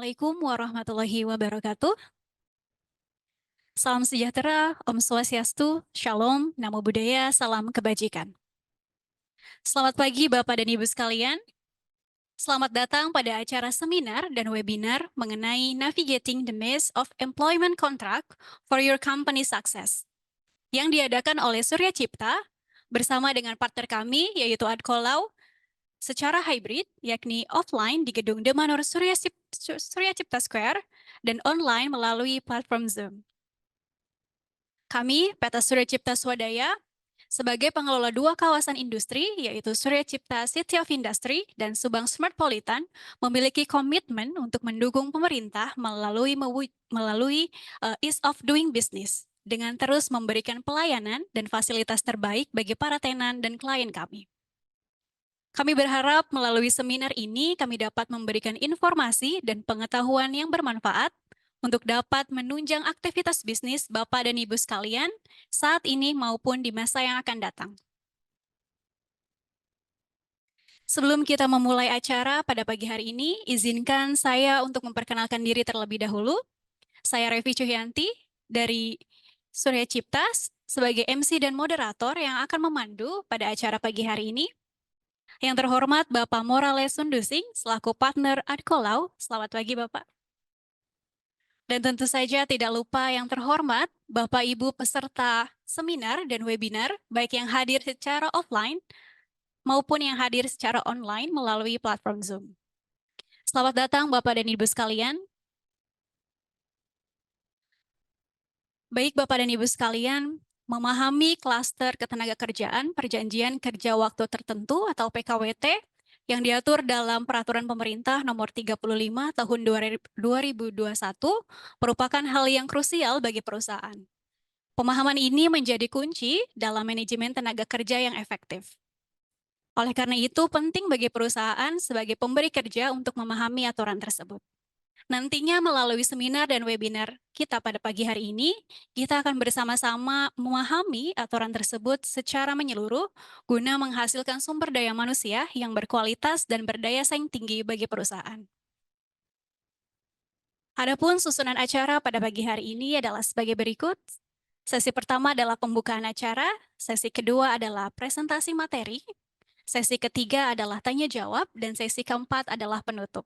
Assalamualaikum warahmatullahi wabarakatuh. Salam sejahtera, Om Swastiastu, Shalom, Namo Buddhaya, Salam Kebajikan. Selamat pagi Bapak dan Ibu sekalian. Selamat datang pada acara seminar dan webinar mengenai Navigating the Maze of Employment Contract for Your Company Success yang diadakan oleh Surya Cipta bersama dengan partner kami yaitu Adkolau secara hybrid, yakni offline di Gedung The Manor Surya Cipta Square dan online melalui platform Zoom. Kami, PT Surya Cipta Swadaya, sebagai pengelola dua kawasan industri, yaitu Surya Cipta City of Industry dan Subang Smartpolitan, memiliki komitmen untuk mendukung pemerintah melalui ease of doing business, dengan terus memberikan pelayanan dan fasilitas terbaik bagi para tenan dan klien kami. Kami berharap melalui seminar ini kami dapat memberikan informasi dan pengetahuan yang bermanfaat untuk dapat menunjang aktivitas bisnis Bapak dan Ibu sekalian saat ini maupun di masa yang akan datang. Sebelum kita memulai acara pada pagi hari ini, izinkan saya untuk memperkenalkan diri terlebih dahulu. Saya Revi Cuhyanti dari Surya Cipta sebagai MC dan moderator yang akan memandu pada acara pagi hari ini. Yang terhormat Bapak Morales Sundusing selaku partner Adkolau. Selamat pagi Bapak. Dan tentu saja tidak lupa yang terhormat Bapak Ibu peserta seminar dan webinar, baik yang hadir secara offline maupun yang hadir secara online melalui platform Zoom. Selamat datang Bapak dan Ibu sekalian. Baik Bapak dan Ibu sekalian, memahami klaster ketenagakerjaan perjanjian kerja waktu tertentu atau PKWT yang diatur dalam Peraturan Pemerintah Nomor 35 Tahun 2021 merupakan hal yang krusial bagi perusahaan. Pemahaman ini menjadi kunci dalam manajemen tenaga kerja yang efektif. Oleh karena itu, penting bagi perusahaan sebagai pemberi kerja untuk memahami aturan tersebut. Nantinya melalui seminar dan webinar kita pada pagi hari ini, kita akan bersama-sama memahami aturan tersebut secara menyeluruh guna menghasilkan sumber daya manusia yang berkualitas dan berdaya saing tinggi bagi perusahaan. Adapun susunan acara pada pagi hari ini adalah sebagai berikut. Sesi pertama adalah pembukaan acara, sesi kedua adalah presentasi materi, sesi ketiga adalah tanya jawab, dan sesi keempat adalah penutup.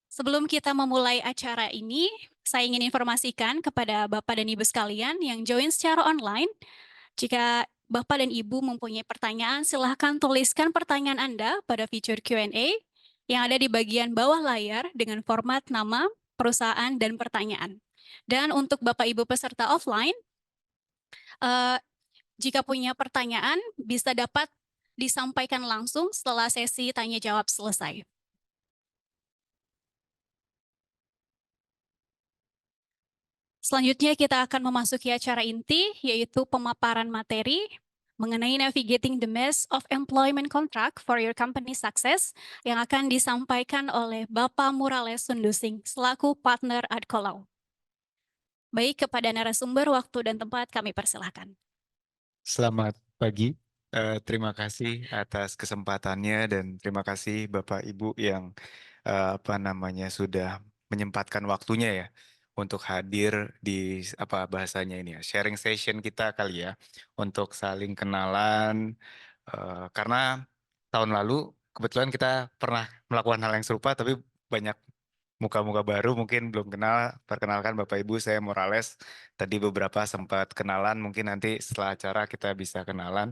Sebelum kita memulai acara ini, saya ingin informasikan kepada Bapak dan Ibu sekalian yang join secara online, jika Bapak dan Ibu mempunyai pertanyaan, silahkan tuliskan pertanyaan Anda pada fitur Q&A yang ada di bagian bawah layar dengan format nama, perusahaan, dan pertanyaan. Dan untuk Bapak Ibu peserta offline, jika punya pertanyaan bisa dapat disampaikan langsung setelah sesi tanya jawab selesai. Selanjutnya kita akan memasuki acara inti, yaitu pemaparan materi mengenai Navigating the Maze of Employment Contract for Your Company Success yang akan disampaikan oleh Bapak Morales Sundusing selaku partner Adkolau. Baik, kepada narasumber, waktu dan tempat kami persilahkan. Selamat pagi, terima kasih atas kesempatannya dan terima kasih Bapak Ibu yang sudah menyempatkan waktunya ya untuk hadir di bahasanya ini ya, sharing session kita kali ya untuk saling kenalan karena tahun lalu kebetulan kita pernah melakukan hal yang serupa tapi banyak muka-muka baru mungkin belum kenal. Perkenalkan Bapak Ibu, saya Morales. Tadi beberapa sempat kenalan, mungkin nanti setelah acara kita bisa kenalan.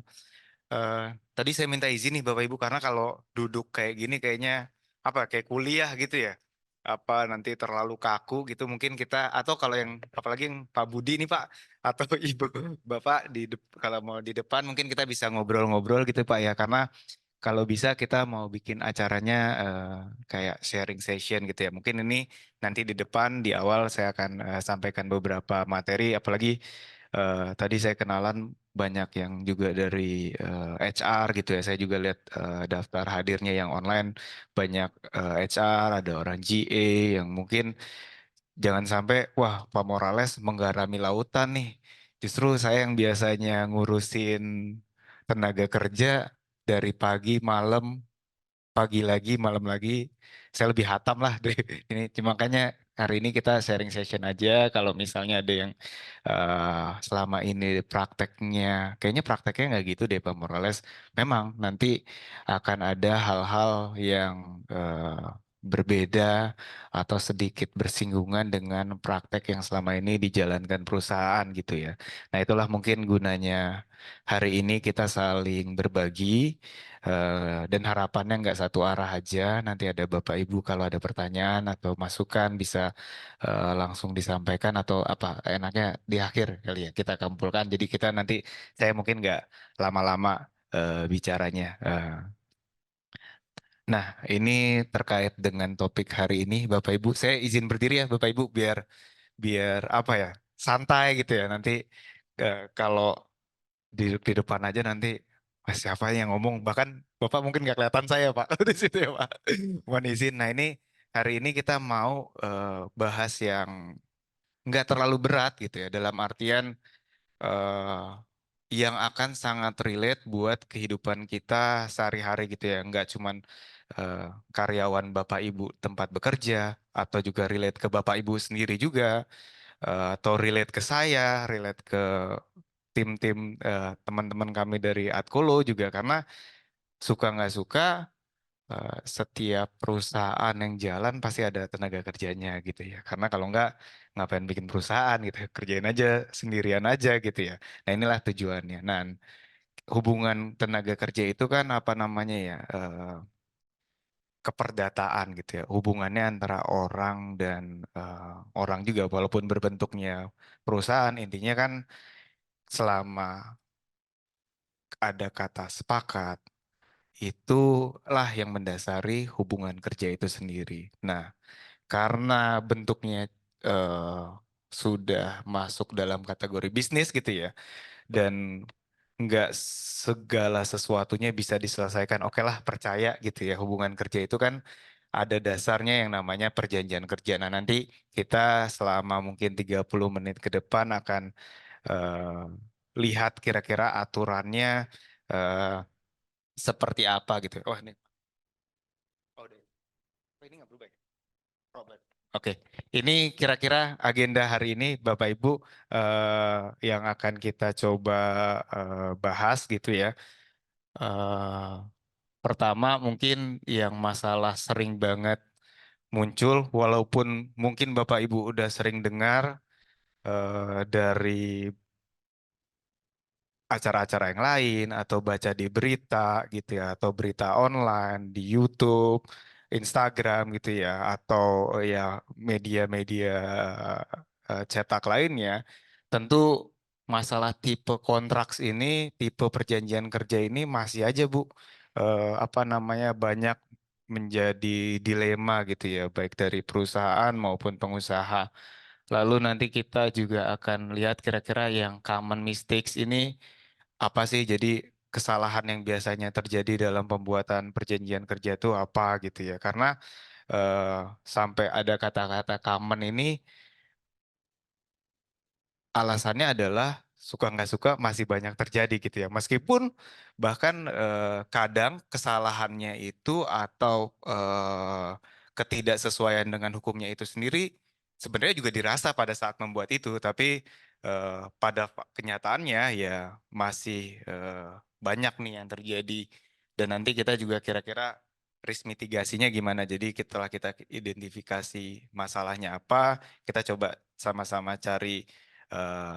Tadi saya minta izin nih Bapak Ibu karena kalau duduk kayak gini kayaknya kayak kuliah gitu ya. Nanti terlalu kaku gitu mungkin kita, atau kalau yang apalagi yang Pak Budi nih Pak atau Ibu Bapak kalau mau di depan mungkin kita bisa ngobrol-ngobrol gitu Pak ya, karena kalau bisa kita mau bikin acaranya kayak sharing session gitu ya. Mungkin ini nanti di depan di awal saya akan sampaikan beberapa materi. Apalagi tadi saya kenalan banyak yang juga dari HR gitu ya. Saya juga lihat daftar hadirnya yang online banyak HR, ada orang GA yang mungkin jangan sampai wah Pak Morales menggarami lautan nih. Justru saya yang biasanya ngurusin tenaga kerja dari pagi malam pagi lagi, malam lagi, saya lebih hatam lah dari ini. Makanya hari ini kita sharing session aja. Kalau misalnya ada yang selama ini prakteknya, kayaknya prakteknya nggak gitu deh Pak Morales. Memang nanti akan ada hal-hal yang berbeda atau sedikit bersinggungan dengan praktek yang selama ini dijalankan perusahaan gitu ya. Nah, itulah mungkin gunanya hari ini kita saling berbagi dan harapannya nggak satu arah aja. Nanti ada Bapak Ibu kalau ada pertanyaan atau masukan bisa langsung disampaikan atau apa enaknya di akhir kali ya kita kumpulkan. Jadi kita nanti saya mungkin nggak lama-lama bicaranya. Nah, ini terkait dengan topik hari ini, Bapak Ibu. Saya izin berdiri ya, Bapak Ibu, biar biar apa ya, santai gitu ya. Nanti kalau di depan aja nanti siapa yang ngomong, bahkan Bapak mungkin nggak kelihatan saya Pak di situ ya Pak. Mohon izin. Nah, ini hari ini kita mau bahas yang nggak terlalu berat gitu ya, dalam artian eh, yang akan sangat relate buat kehidupan kita sehari-hari gitu ya. Nggak cuman eh, karyawan Bapak Ibu tempat bekerja, atau juga relate ke Bapak Ibu sendiri juga, atau relate ke saya, relate ke tim-tim teman-teman kami dari Atkolo juga, karena suka nggak suka setiap perusahaan yang jalan pasti ada tenaga kerjanya gitu ya. Karena kalau nggak ngapain bikin perusahaan gitu ya, kerjain aja sendirian aja gitu ya. Nah, inilah tujuannya. Nah, hubungan tenaga kerja itu kan apa namanya ya, keperdataan gitu ya, hubungannya antara orang dan orang juga, walaupun berbentuknya perusahaan, intinya kan selama ada kata sepakat, itulah yang mendasari hubungan kerja itu sendiri. Nah, karena bentuknya eh, sudah masuk dalam kategori bisnis gitu ya, dan nggak segala sesuatunya bisa diselesaikan. Oke lah, percaya gitu ya. Hubungan kerja itu kan ada dasarnya yang namanya perjanjian kerja. Nah, nanti kita selama mungkin 30 menit ke depan akan lihat kira-kira aturannya eh, seperti apa gitu. Oh, ini. Oh, ini nggak berubah ya? Robert. Oke, ini kira-kira agenda hari ini Bapak Ibu yang akan kita coba bahas gitu ya. Eh, Pertama mungkin yang masalah sering banget muncul, walaupun mungkin Bapak Ibu udah sering dengar dari acara-acara yang lain atau baca di berita gitu ya, atau berita online di YouTube, Instagram gitu ya, atau ya media-media cetak lainnya. Tentu masalah tipe kontraks ini, tipe perjanjian kerja ini masih aja Bu, apa namanya, banyak menjadi dilema gitu ya, baik dari perusahaan maupun pengusaha. Lalu nanti kita juga akan lihat kira-kira yang common mistakes ini apa sih. Jadi kesalahan yang biasanya terjadi dalam pembuatan perjanjian kerja itu apa gitu ya. Karena eh, sampai ada kata-kata common ini, alasannya adalah suka nggak suka masih banyak terjadi gitu ya. Meskipun bahkan kadang kesalahannya itu atau ketidaksesuaian dengan hukumnya itu sendiri sebenarnya juga dirasa pada saat membuat itu, tapi pada kenyataannya ya masih banyak nih yang terjadi. Dan nanti kita juga kira-kira risk mitigasinya gimana. Jadi setelah kita identifikasi masalahnya apa, kita coba sama-sama cari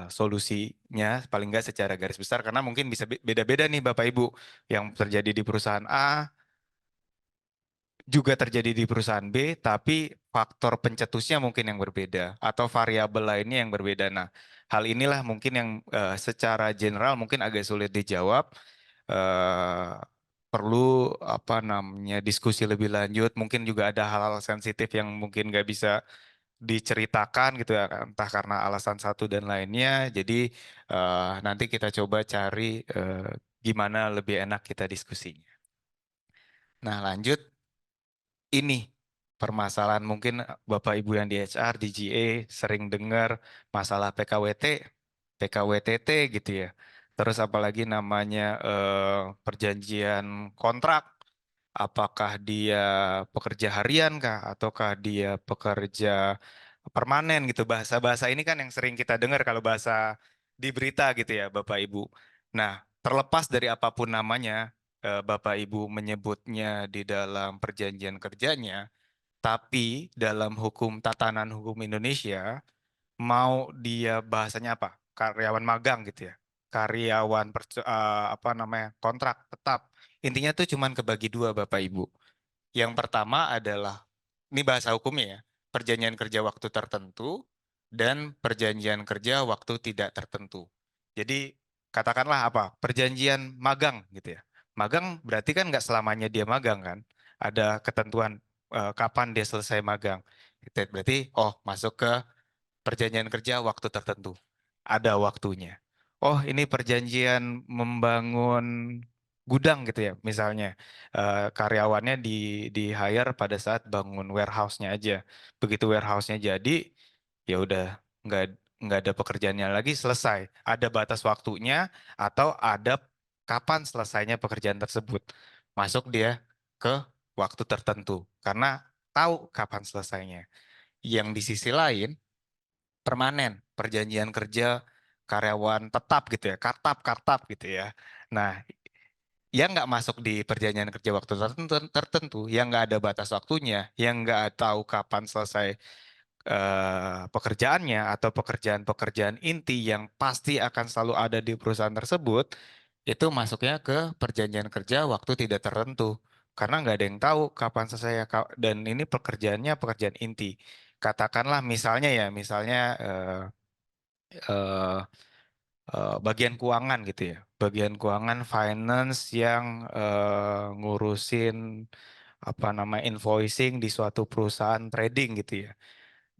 solusinya paling nggak secara garis besar, karena mungkin bisa beda-beda nih Bapak Ibu, yang terjadi di perusahaan A juga terjadi di perusahaan B, tapi faktor pencetusnya mungkin yang berbeda atau variabel lainnya yang berbeda. Nah, hal inilah mungkin yang secara general mungkin agak sulit dijawab. eh, Perlu apa namanya diskusi lebih lanjut. Mungkin juga ada hal-hal sensitif yang mungkin nggak bisa diceritakan gitu ya, entah karena alasan satu dan lainnya. Jadi nanti kita coba cari gimana lebih enak kita diskusinya. Nah, lanjut ini permasalahan mungkin Bapak Ibu yang di HR, di GA sering dengar masalah PKWT, PKWTT gitu ya. Terus apalagi namanya perjanjian kontrak. apakah dia pekerja harian kah, ataukah dia pekerja permanen gitu. Bahasa-bahasa ini kan yang sering kita dengar kalau bahasa di berita gitu ya, Bapak Ibu. Nah, terlepas dari apapun namanya, Bapak Ibu menyebutnya di dalam perjanjian kerjanya, tapi dalam hukum tatanan hukum Indonesia, mau dia bahasanya apa? Karyawan magang gitu ya. Karyawan apa namanya? Kontrak tetap. Intinya tuh cuman kebagi dua Bapak Ibu. Yang pertama adalah ini bahasa hukumnya ya, perjanjian kerja waktu tertentu dan perjanjian kerja waktu tidak tertentu. Jadi katakanlah apa? Perjanjian magang gitu ya. Magang berarti kan nggak selamanya dia magang kan? Ada ketentuan kapan dia selesai magang. Gitu. Berarti oh masuk ke perjanjian kerja waktu tertentu. Ada waktunya. Oh, ini perjanjian membangun gudang gitu ya, misalnya. Karyawannya di hire pada saat bangun warehouse-nya aja. Begitu warehouse-nya jadi, ya udah nggak nggak ada pekerjaannya lagi, selesai. Ada batas waktunya atau ada kapan selesainya pekerjaan tersebut. Masuk dia ke waktu tertentu karena tahu kapan selesainya. Yang di sisi lain permanen, perjanjian kerja karyawan tetap gitu ya, kartap gitu ya. Nah, yang nggak masuk di perjanjian kerja waktu tertentu, yang nggak ada batas waktunya, yang nggak tahu kapan selesai pekerjaannya atau pekerjaan-pekerjaan inti yang pasti akan selalu ada di perusahaan tersebut, itu masuknya ke perjanjian kerja waktu tidak tertentu. Karena nggak ada yang tahu kapan selesai dan ini pekerjaannya pekerjaan inti. Katakanlah misalnya ya, misalnya eh, bagian keuangan gitu ya, bagian keuangan finance yang ngurusin apa namanya invoicing di suatu perusahaan trading gitu ya.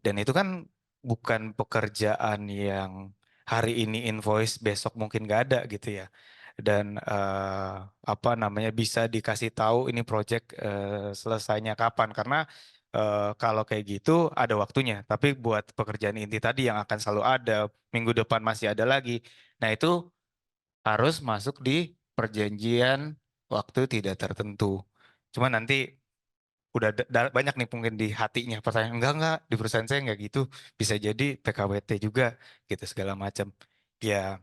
Dan itu kan bukan pekerjaan yang hari ini invoice besok mungkin nggak ada gitu ya. Dan apa namanya bisa dikasih tahu ini project selesainya kapan karena kalau kayak gitu ada waktunya. Tapi buat pekerjaan inti tadi yang akan selalu ada minggu depan masih ada lagi. Nah itu harus masuk di perjanjian waktu tidak tertentu. Cuma nanti udah banyak nih mungkin di hatinya pertanyaan enggak di perusahaan saya enggak gitu bisa jadi PKWT juga gitu segala macam ya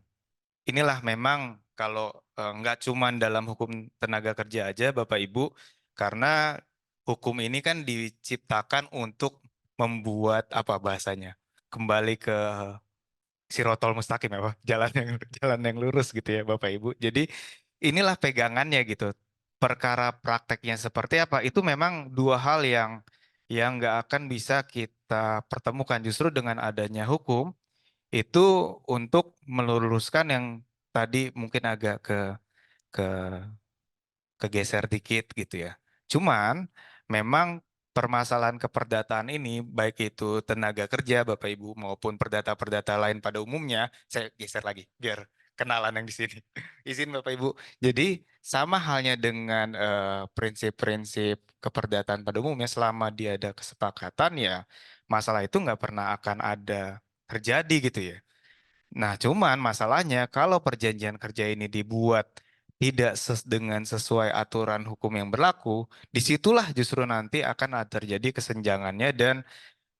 inilah memang kalau enggak cuman dalam hukum tenaga kerja aja Bapak Ibu karena hukum ini kan diciptakan untuk membuat apa bahasanya kembali ke Sirotol Mustaqim ya Pak jalan yang lurus gitu ya Bapak Ibu jadi inilah pegangannya gitu perkara prakteknya seperti apa itu memang dua hal yang nggak akan bisa kita pertemukan justru dengan adanya hukum itu untuk meluruskan yang tadi mungkin agak ke kegeser dikit gitu ya. Cuman memang permasalahan keperdataan ini baik itu tenaga kerja Bapak Ibu maupun perdata-perdata lain pada umumnya, saya geser lagi biar kenalan yang di sini. Izin Bapak Ibu. Jadi sama halnya dengan prinsip-prinsip keperdataan pada umumnya selama dia ada kesepakatan ya masalah itu nggak pernah akan ada terjadi gitu ya. Nah, cuman masalahnya kalau perjanjian kerja ini dibuat tidak dengan sesuai aturan hukum yang berlaku, disitulah justru nanti akan ada terjadi kesenjangannya dan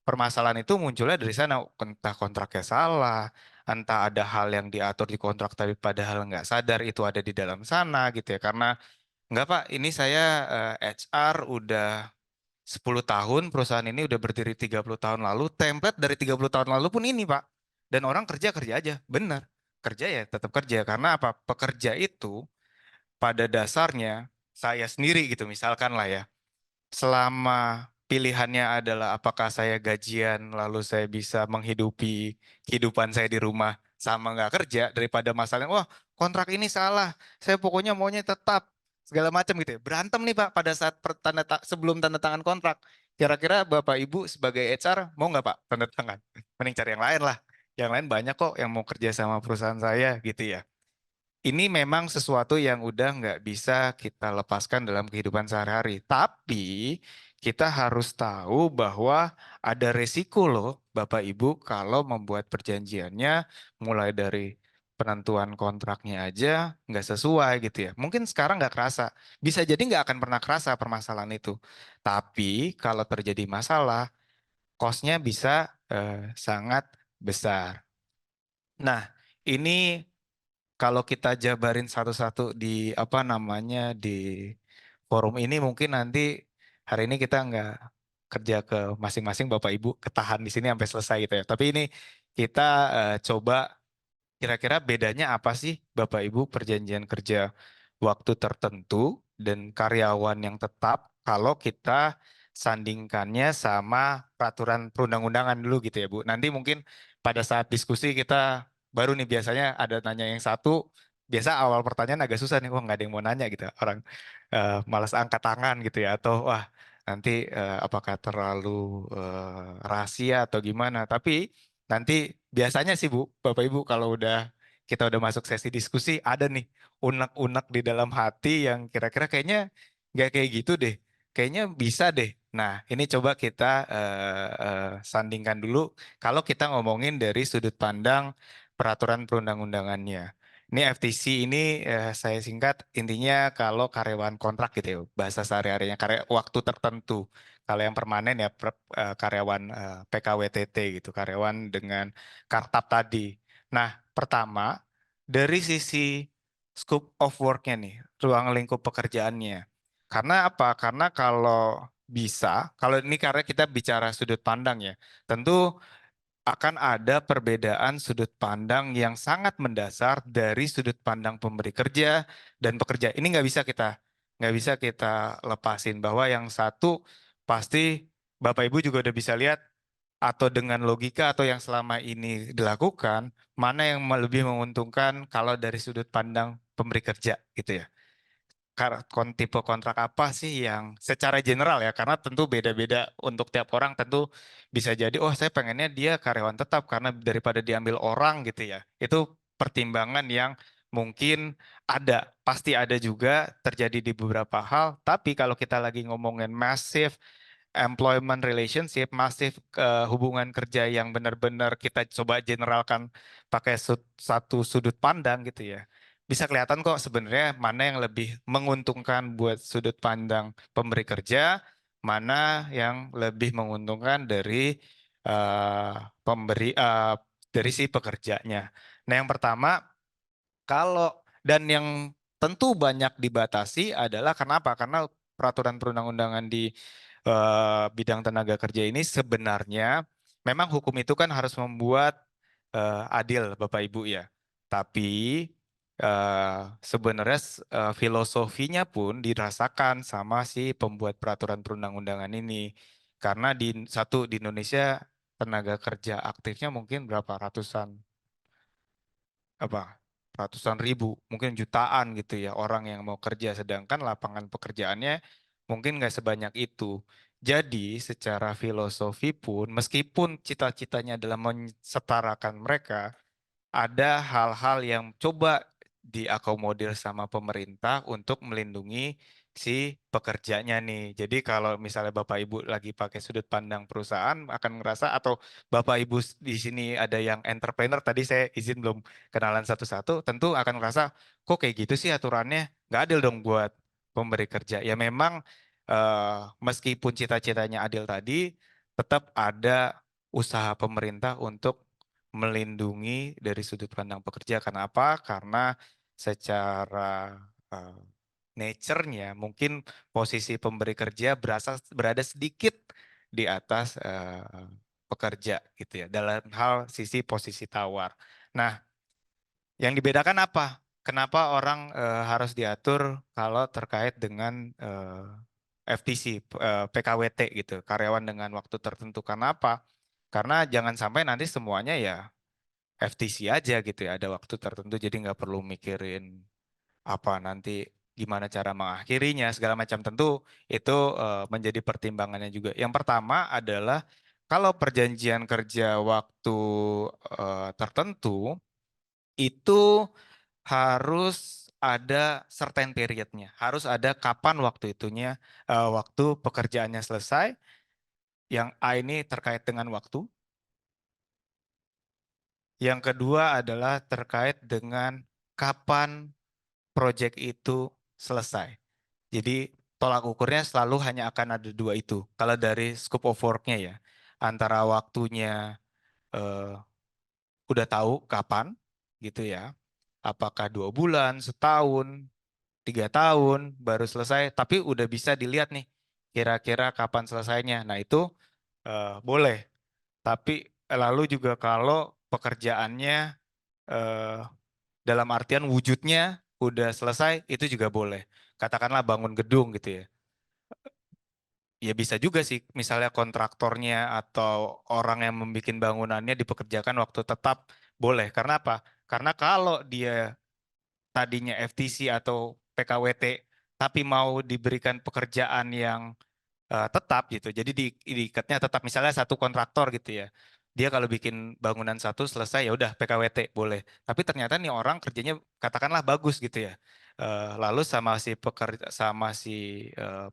permasalahan itu munculnya dari sana. Entah kontraknya salah, entah ada hal yang diatur di kontrak tapi padahal nggak sadar itu ada di dalam sana gitu ya. Karena nggak Pak, ini saya HR udah 10 tahun, perusahaan ini udah berdiri 30 tahun lalu, template dari 30 tahun lalu pun ini, Pak. Dan orang kerja kerja aja, benar. Kerja ya tetap kerja karena apa? Pekerja itu pada dasarnya saya sendiri gitu misalkan lah ya selama pilihannya adalah apakah saya gajian lalu saya bisa menghidupi kehidupan saya di rumah sama nggak kerja daripada masalahnya wah kontrak ini salah saya pokoknya maunya tetap segala macam gitu ya berantem nih Pak pada saat sebelum tanda tangan kontrak kira-kira Bapak Ibu sebagai HR mau nggak Pak tanda tangan mending cari yang lain lah yang lain banyak kok yang mau kerja sama perusahaan saya gitu ya ini memang sesuatu yang udah nggak bisa kita lepaskan dalam kehidupan sehari-hari. Tapi kita harus tahu bahwa ada resiko loh, Bapak Ibu, kalau membuat perjanjiannya mulai dari penentuan kontraknya aja nggak sesuai gitu ya. Mungkin sekarang nggak kerasa, bisa jadi nggak akan pernah kerasa permasalahan itu. Tapi kalau terjadi masalah, cost-nya bisa sangat besar. Nah, ini kalau kita jabarin satu-satu di apa namanya di forum ini mungkin nanti hari ini kita nggak kerja ke masing-masing Bapak Ibu ketahan di sini sampai selesai gitu ya. Tapi ini kita coba kira-kira bedanya apa sih Bapak Ibu perjanjian kerja waktu tertentu dan karyawan yang tetap kalau kita sandingkannya sama peraturan perundang-undangan dulu gitu ya Bu. Nanti mungkin pada saat diskusi kita baru nih biasanya ada nanya yang satu, biasa awal pertanyaan agak susah nih, wah nggak ada yang mau nanya gitu. Orang malas angkat tangan gitu ya atau wah nanti apakah terlalu rahasia atau gimana. Tapi nanti biasanya sih Bu, Bapak Ibu kalau kita udah masuk sesi diskusi ada nih unek-unek di dalam hati yang kira-kira kayaknya nggak kayak gitu deh. Kayaknya bisa deh. Nah, ini coba kita sandingkan dulu kalau kita ngomongin dari sudut pandang peraturan perundang-undangannya. Ini FTC ini saya singkat intinya kalau karyawan kontrak gitu ya, bahasa sehari-harinya karya waktu tertentu. Kalau yang permanen ya karyawan PKWTT gitu, karyawan dengan kartap tadi. Nah, pertama dari sisi scope of work-nya nih, ruang lingkup pekerjaannya. Karena apa? Karena kalau bisa, kalau ini karena kita bicara sudut pandang ya, tentu akan ada perbedaan sudut pandang yang sangat mendasar dari sudut pandang pemberi kerja dan pekerja. Ini nggak bisa kita lepasin bahwa yang satu pasti Bapak Ibu juga udah bisa lihat atau dengan logika atau yang selama ini dilakukan mana yang lebih menguntungkan kalau dari sudut pandang pemberi kerja gitu ya tipe kontrak apa sih yang secara general ya karena tentu beda-beda untuk tiap orang tentu bisa jadi oh saya pengennya dia karyawan tetap karena daripada diambil orang gitu ya itu pertimbangan yang mungkin ada pasti ada juga terjadi di beberapa hal tapi kalau kita lagi ngomongin massive employment relationship, masif hubungan kerja yang benar-benar kita coba generalkan pakai satu sudut pandang gitu ya. Bisa kelihatan kok sebenarnya mana yang lebih menguntungkan buat sudut pandang pemberi kerja, mana yang lebih menguntungkan dari eh, pemberi dari si pekerjanya. Nah, yang pertama kalau dan yang tentu banyak dibatasi adalah kenapa? Karena peraturan perundang-undangan di bidang tenaga kerja ini sebenarnya memang hukum itu kan harus membuat adil Bapak Ibu ya. Tapi sebenarnya filosofinya pun dirasakan sama si pembuat peraturan perundang-undangan ini. Karena di Indonesia tenaga kerja aktifnya mungkin berapa apa ratusan ribu, mungkin jutaan gitu ya orang yang mau kerja, sedangkan lapangan pekerjaannya mungkin nggak sebanyak itu. Jadi secara filosofi pun, meskipun cita-citanya adalah mensetarakan mereka, ada hal-hal yang coba diakomodir sama pemerintah untuk melindungi si pekerjanya nih. Jadi kalau misalnya Bapak Ibu lagi pakai sudut pandang perusahaan akan ngerasa atau Bapak Ibu di sini ada yang entrepreneur tadi saya izin belum kenalan satu-satu, tentu akan ngerasa kok kayak gitu sih aturannya nggak adil dong buat pemberi kerja. Ya memang meskipun cita-citanya adil tadi, tetap ada usaha pemerintah untuk melindungi dari sudut pandang pekerja. Kenapa? Karena secara eh, nature-nya mungkin posisi pemberi kerja berada sedikit di atas pekerja gitu ya dalam hal sisi posisi tawar. Nah, yang dibedakan apa? Kenapa orang harus diatur kalau terkait dengan FTC, PKWT gitu, karyawan dengan waktu tertentu. Karena apa? Karena jangan sampai nanti semuanya ya FTC aja gitu ya, ada waktu tertentu jadi nggak perlu mikirin apa nanti gimana cara mengakhirinya segala macam tentu itu menjadi pertimbangannya juga. Yang pertama adalah kalau perjanjian kerja waktu tertentu itu harus ada certain periodnya, harus ada kapan waktu itunya, waktu pekerjaannya selesai. Yang A ini terkait dengan waktu, Yang kedua adalah terkait dengan kapan proyek itu selesai. Jadi tolak ukurnya selalu hanya akan ada dua itu. Kalau dari scope of work-nya ya, antara waktunya eh, udah tahu kapan gitu ya. Apakah 2 bulan, setahun, 3 tahun baru selesai, tapi udah bisa dilihat nih kira-kira kapan selesainya. Nah itu boleh. Tapi lalu juga kalau pekerjaannya eh, dalam artian wujudnya udah selesai, itu juga boleh. Katakanlah bangun gedung gitu ya. Ya bisa juga sih, misalnya kontraktornya atau orang yang membuat bangunannya dipekerjakan waktu tetap boleh. Karena apa? Karena kalau dia tadinya FTC atau PKWT, tapi mau diberikan pekerjaan yang tetap gitu. Jadi diikatnya tetap misalnya satu kontraktor gitu ya. Dia kalau bikin bangunan satu selesai ya udah PKWT boleh. Tapi ternyata nih orang kerjanya katakanlah bagus gitu ya. Lalu sama si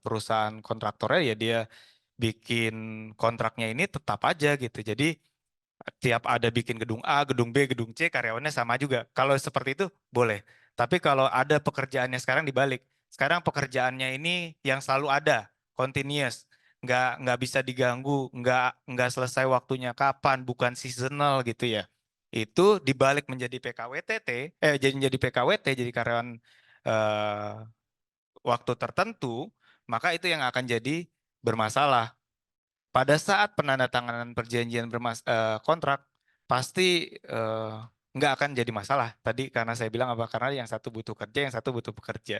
perusahaan kontraktornya ya dia bikin kontraknya ini tetap aja gitu. Jadi tiap ada bikin gedung A, gedung B, gedung C, karyawannya sama juga. Kalau seperti itu boleh. Tapi kalau ada pekerjaannya sekarang dibalik. Sekarang pekerjaannya ini yang selalu ada, continuous, nggak bisa diganggu, nggak selesai waktunya kapan, bukan seasonal gitu ya. Itu dibalik menjadi PKWTT, jadi menjadi PKWT, jadi karyawan eh, waktu tertentu, maka itu yang akan jadi bermasalah. Pada saat penandatanganan perjanjian kontrak pasti nggak akan jadi masalah. Tadi karena saya bilang apa? Karena yang satu butuh kerja, yang satu butuh bekerja.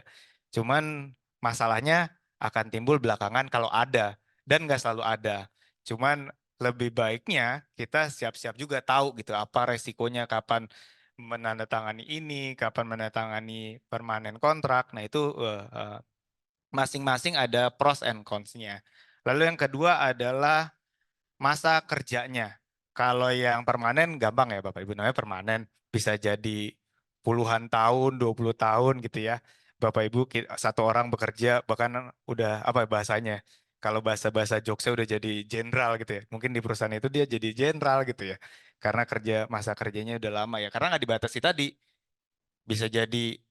Cuman masalahnya akan timbul belakangan kalau ada dan nggak selalu ada. Cuman lebih baiknya kita siap-siap juga tahu gitu apa resikonya kapan menandatangani ini, kapan menandatangani permanen kontrak. Nah itu masing-masing ada pros and cons-nya. Lalu yang kedua adalah masa kerjanya. Kalau yang permanen gampang ya Bapak Ibu, namanya permanen bisa jadi puluhan tahun, 20 tahun gitu ya. Bapak Ibu satu orang bekerja bahkan udah apa ya bahasanya. Kalau bahasa-bahasa Jogja udah jadi jenderal gitu ya. Mungkin di perusahaan itu dia jadi jenderal gitu ya. Karena masa kerjanya udah lama ya. Karena nggak dibatasi tadi. Bisa jadi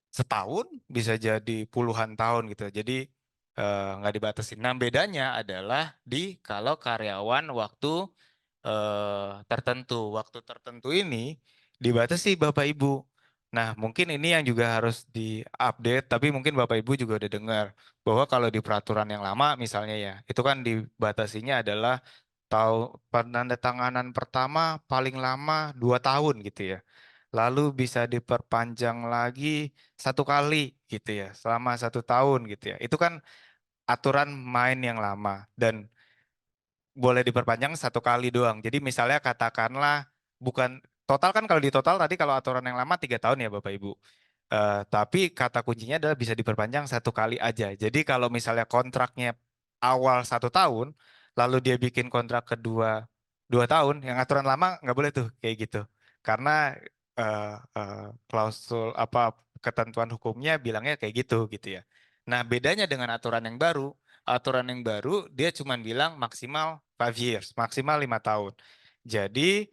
setahun, bisa jadi puluhan tahun gitu. Jadi nggak dibatasi. Nah, bedanya adalah di kalau karyawan waktu tertentu. Waktu tertentu ini dibatasi Bapak Ibu. Nah, mungkin ini yang juga harus diupdate, tapi mungkin Bapak Ibu juga udah dengar bahwa kalau di peraturan yang lama misalnya ya, itu kan dibatasinya adalah penandatanganan pertama paling lama 2 tahun gitu ya. Lalu bisa diperpanjang lagi 1 kali gitu ya, selama 1 tahun gitu ya. Itu kan aturan main yang lama dan boleh diperpanjang 1 kali doang. Jadi misalnya katakanlah bukan total kan kalau di total tadi kalau aturan yang lama 3 tahun ya Bapak Ibu. Tapi kata kuncinya adalah bisa diperpanjang 1 kali aja. Jadi kalau misalnya kontraknya awal 1 tahun, lalu dia bikin kontrak kedua 2 tahun, yang aturan lama nggak boleh tuh kayak gitu. Karena klausul apa ketentuan hukumnya bilangnya kayak gitu ya. Nah bedanya dengan aturan yang baru dia cuma bilang maksimal 5 years, maksimal 5 tahun. Jadi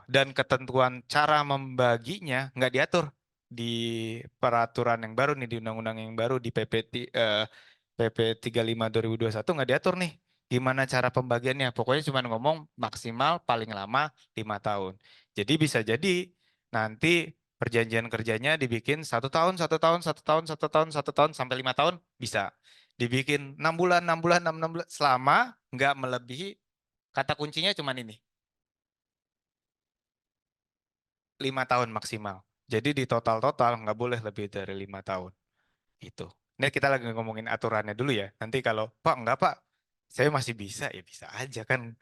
dan ketentuan cara membaginya nggak diatur di peraturan yang baru nih di undang-undang yang baru di PP 35 2021 nggak diatur nih gimana cara pembagiannya. Pokoknya cuma ngomong maksimal paling lama 5 tahun. Jadi bisa jadi nanti perjanjian kerjanya dibikin 1 tahun, 1 tahun, 1 tahun, 1 tahun, 1 tahun sampai 5 tahun bisa. Dibikin 6 bulan, 6 bulan, 6 bulan selama nggak melebihi kata kuncinya cuma ini 5 tahun maksimal. Jadi di total-total nggak boleh lebih dari 5 tahun. Itu. Ini kita lagi ngomongin aturannya dulu ya. Nanti kalau Pak nggak Pak, saya masih bisa ya bisa aja kan.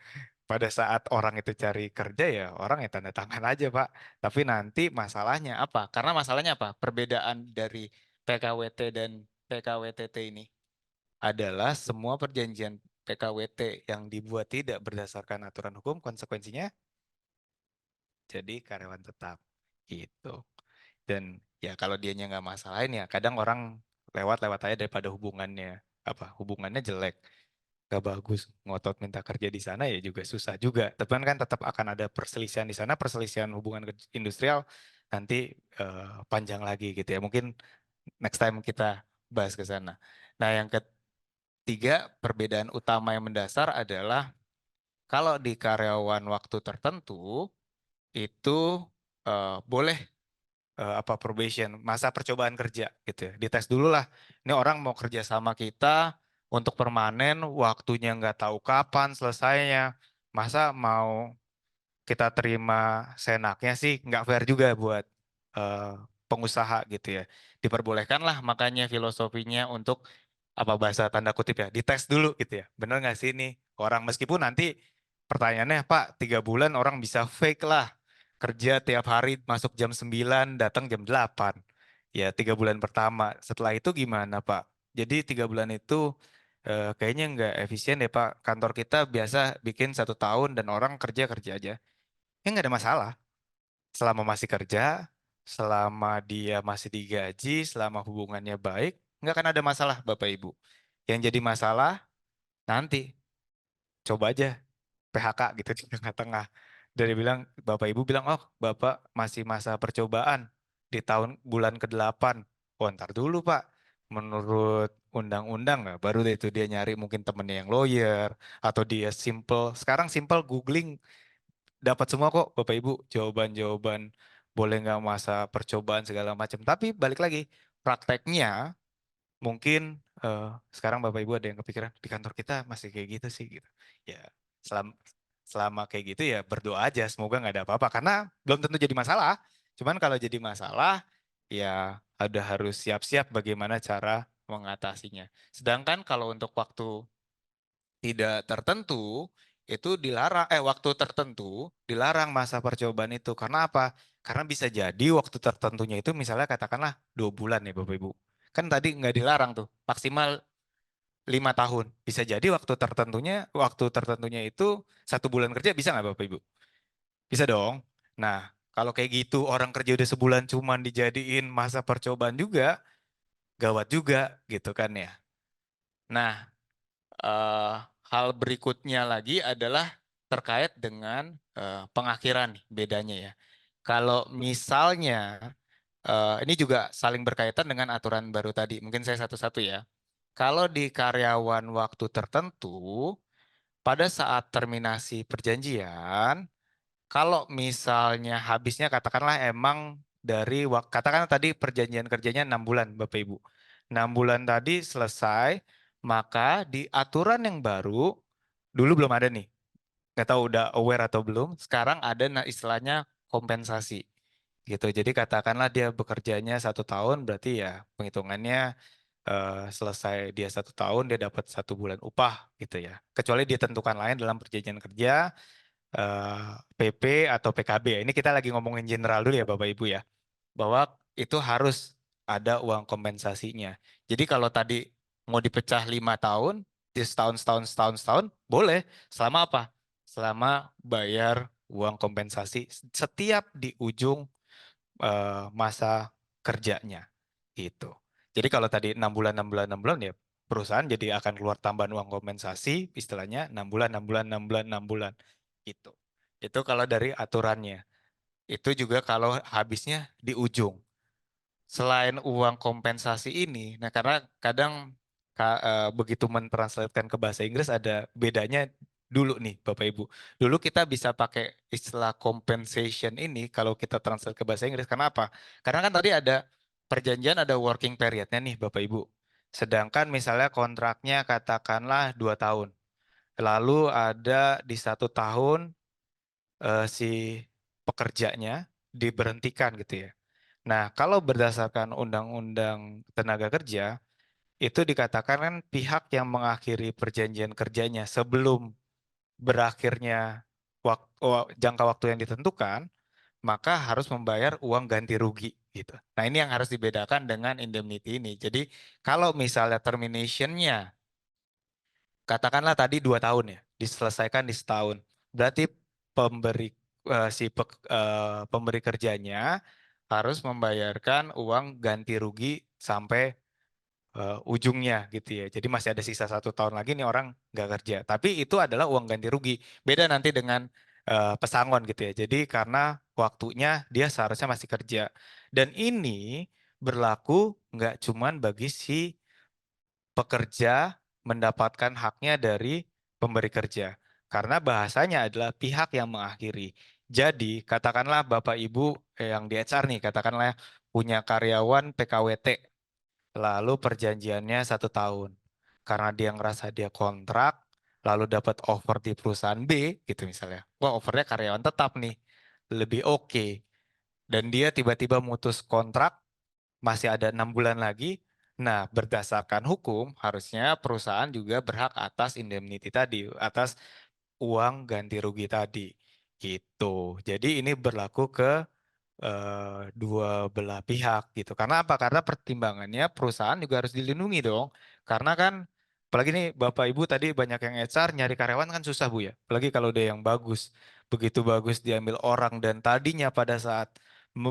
Pada saat orang itu cari kerja ya orang ya tanda tangan aja Pak. Tapi nanti masalahnya apa? Karena masalahnya apa? Perbedaan dari PKWT dan PKWTT ini adalah semua perjanjian PKWT yang dibuat tidak berdasarkan aturan hukum konsekuensinya jadi karyawan tetap gitu. Dan ya kalau dianya nggak masalahin ya kadang orang lewat-lewat aja daripada hubungannya jelek. gak bagus ngotot minta kerja di sana ya juga susah juga. Tapi kan tetap akan ada perselisihan di sana, perselisihan hubungan industrial nanti panjang lagi gitu ya. Mungkin next time kita bahas ke sana. Nah, yang ketiga, perbedaan utama yang mendasar adalah kalau di karyawan waktu tertentu itu boleh apa probation, masa percobaan kerja gitu ya. Dites dulu lah. Ini orang mau kerja sama kita untuk permanen, waktunya nggak tahu kapan selesainya. Masa mau kita terima senaknya sih nggak fair juga buat eh, pengusaha gitu ya. Diperbolehkan lah makanya filosofinya untuk apa bahasa tanda kutip ya, dites dulu gitu ya. Bener nggak sih ini orang meskipun nanti pertanyaannya Pak 3 bulan orang bisa fake lah kerja tiap hari masuk jam 9 datang jam 8 ya 3 bulan pertama. Setelah itu gimana Pak? Jadi 3 bulan itu kayaknya nggak efisien deh Pak. Kantor kita biasa bikin 1 tahun dan orang kerja kerja aja. Ya nggak ada masalah. Selama masih kerja, selama dia masih digaji, selama hubungannya baik, nggak akan ada masalah Bapak Ibu. Yang jadi masalah nanti, coba aja PHK gitu di tengah-tengah. Dari bilang, Bapak Ibu bilang, oh Bapak masih masa percobaan di tahun bulan ke-8. Oh ntar dulu Pak, menurut undang-undang nggak, baru deh itu dia nyari mungkin temennya yang lawyer, atau dia simple, sekarang simple googling, dapat semua kok Bapak Ibu jawaban-jawaban boleh nggak masa percobaan segala macam. Tapi balik lagi prakteknya mungkin sekarang Bapak Ibu ada yang kepikiran di kantor kita masih kayak gitu sih gitu. Ya selama selama kayak gitu ya berdoa aja semoga nggak ada apa-apa karena belum tentu jadi masalah. Cuman kalau jadi masalah ya ada harus siap-siap bagaimana cara mengatasinya. Sedangkan kalau untuk waktu tidak tertentu itu dilarang waktu tertentu dilarang masa percobaan itu karena apa? Karena bisa jadi waktu tertentunya itu misalnya katakanlah 2 bulan ya Bapak Ibu. Kan tadi nggak dilarang tuh maksimal 5 tahun. Bisa jadi waktu tertentunya itu 1 bulan kerja bisa nggak Bapak Ibu? Bisa dong. Nah kalau kayak gitu orang kerja udah sebulan cuman dijadiin masa percobaan juga gawat juga gitu kan ya. Nah eh, hal berikutnya lagi adalah terkait dengan pengakhiran nih, bedanya ya. Kalau misalnya ini juga saling berkaitan dengan aturan baru tadi. Mungkin saya satu-satu ya. Kalau di karyawan waktu tertentu, pada saat terminasi perjanjian, kalau misalnya habisnya katakanlah emang katakanlah tadi perjanjian kerjanya 6 bulan Bapak Ibu. 6 bulan tadi selesai, maka di aturan yang baru, dulu belum ada nih, nggak tahu udah aware atau belum, sekarang ada istilahnya kompensasi gitu. Jadi katakanlah dia bekerjanya 1 tahun, berarti ya penghitungannya selesai dia 1 tahun dia dapat 1 bulan upah gitu ya. Kecuali ditentukan lain dalam perjanjian kerja PP atau PKB. Ini kita lagi ngomongin general dulu ya Bapak Ibu ya. Bahwa itu harus ada uang kompensasinya. Jadi kalau tadi mau dipecah 5 tahun, di setahun, setahun, setahun, setahun, boleh. Selama apa? Selama bayar uang kompensasi setiap di ujung masa kerjanya. Gitu. Jadi kalau tadi 6 bulan, 6 bulan, 6 bulan ya perusahaan jadi akan keluar tambahan uang kompensasi, istilahnya 6 bulan, 6 bulan, 6 bulan, 6 bulan. Gitu. Itu kalau dari aturannya. Itu juga kalau habisnya di ujung. Selain uang kompensasi ini, nah karena kadang begitu mentranslatekan ke bahasa Inggris ada bedanya dulu nih Bapak Ibu. Dulu kita bisa pakai istilah compensation ini kalau kita translate ke bahasa Inggris. Kenapa? Karena kan tadi ada perjanjian ada working periodnya nih Bapak Ibu. Sedangkan misalnya kontraknya katakanlah 2 tahun. Lalu ada di 1 tahun si pekerjanya diberhentikan gitu ya. Nah, kalau berdasarkan Undang-Undang Tenaga Kerja, itu dikatakan kan pihak yang mengakhiri perjanjian kerjanya sebelum berakhirnya jangka waktu yang ditentukan, maka harus membayar uang ganti rugi gitu. Nah, ini yang harus dibedakan dengan indemnity ini. Jadi, kalau misalnya terminationnya katakanlah tadi 2 tahun ya, diselesaikan di setahun. Berarti pemberi pemberi kerjanya harus membayarkan uang ganti rugi sampai ujungnya gitu ya. Jadi masih ada sisa 1 tahun lagi nih orang nggak kerja. Tapi itu adalah uang ganti rugi. Beda nanti dengan pesangon gitu ya. Jadi karena waktunya dia seharusnya masih kerja. Dan ini berlaku nggak cuman bagi si pekerja mendapatkan haknya dari pemberi kerja. Karena bahasanya adalah pihak yang mengakhiri. Jadi katakanlah Bapak Ibu yang di HR nih, katakanlah punya karyawan PKWT. Lalu perjanjiannya 1 tahun. Karena dia ngerasa dia kontrak, lalu dapat offer di perusahaan B, gitu misalnya. Wah, offernya karyawan tetap nih, lebih oke. Dan dia tiba-tiba mutus kontrak, masih ada 6 bulan lagi. Nah, berdasarkan hukum, harusnya perusahaan juga berhak atas indemnity tadi, atas uang ganti rugi tadi. Gitu. Jadi ini berlaku ke dua belah pihak gitu. Karena apa? Karena pertimbangannya perusahaan juga harus dilindungi dong. Karena kan apalagi nih Bapak Ibu tadi banyak yang HR nyari karyawan kan susah Bu ya. Apalagi kalau udah yang bagus. Begitu bagus diambil orang dan tadinya pada saat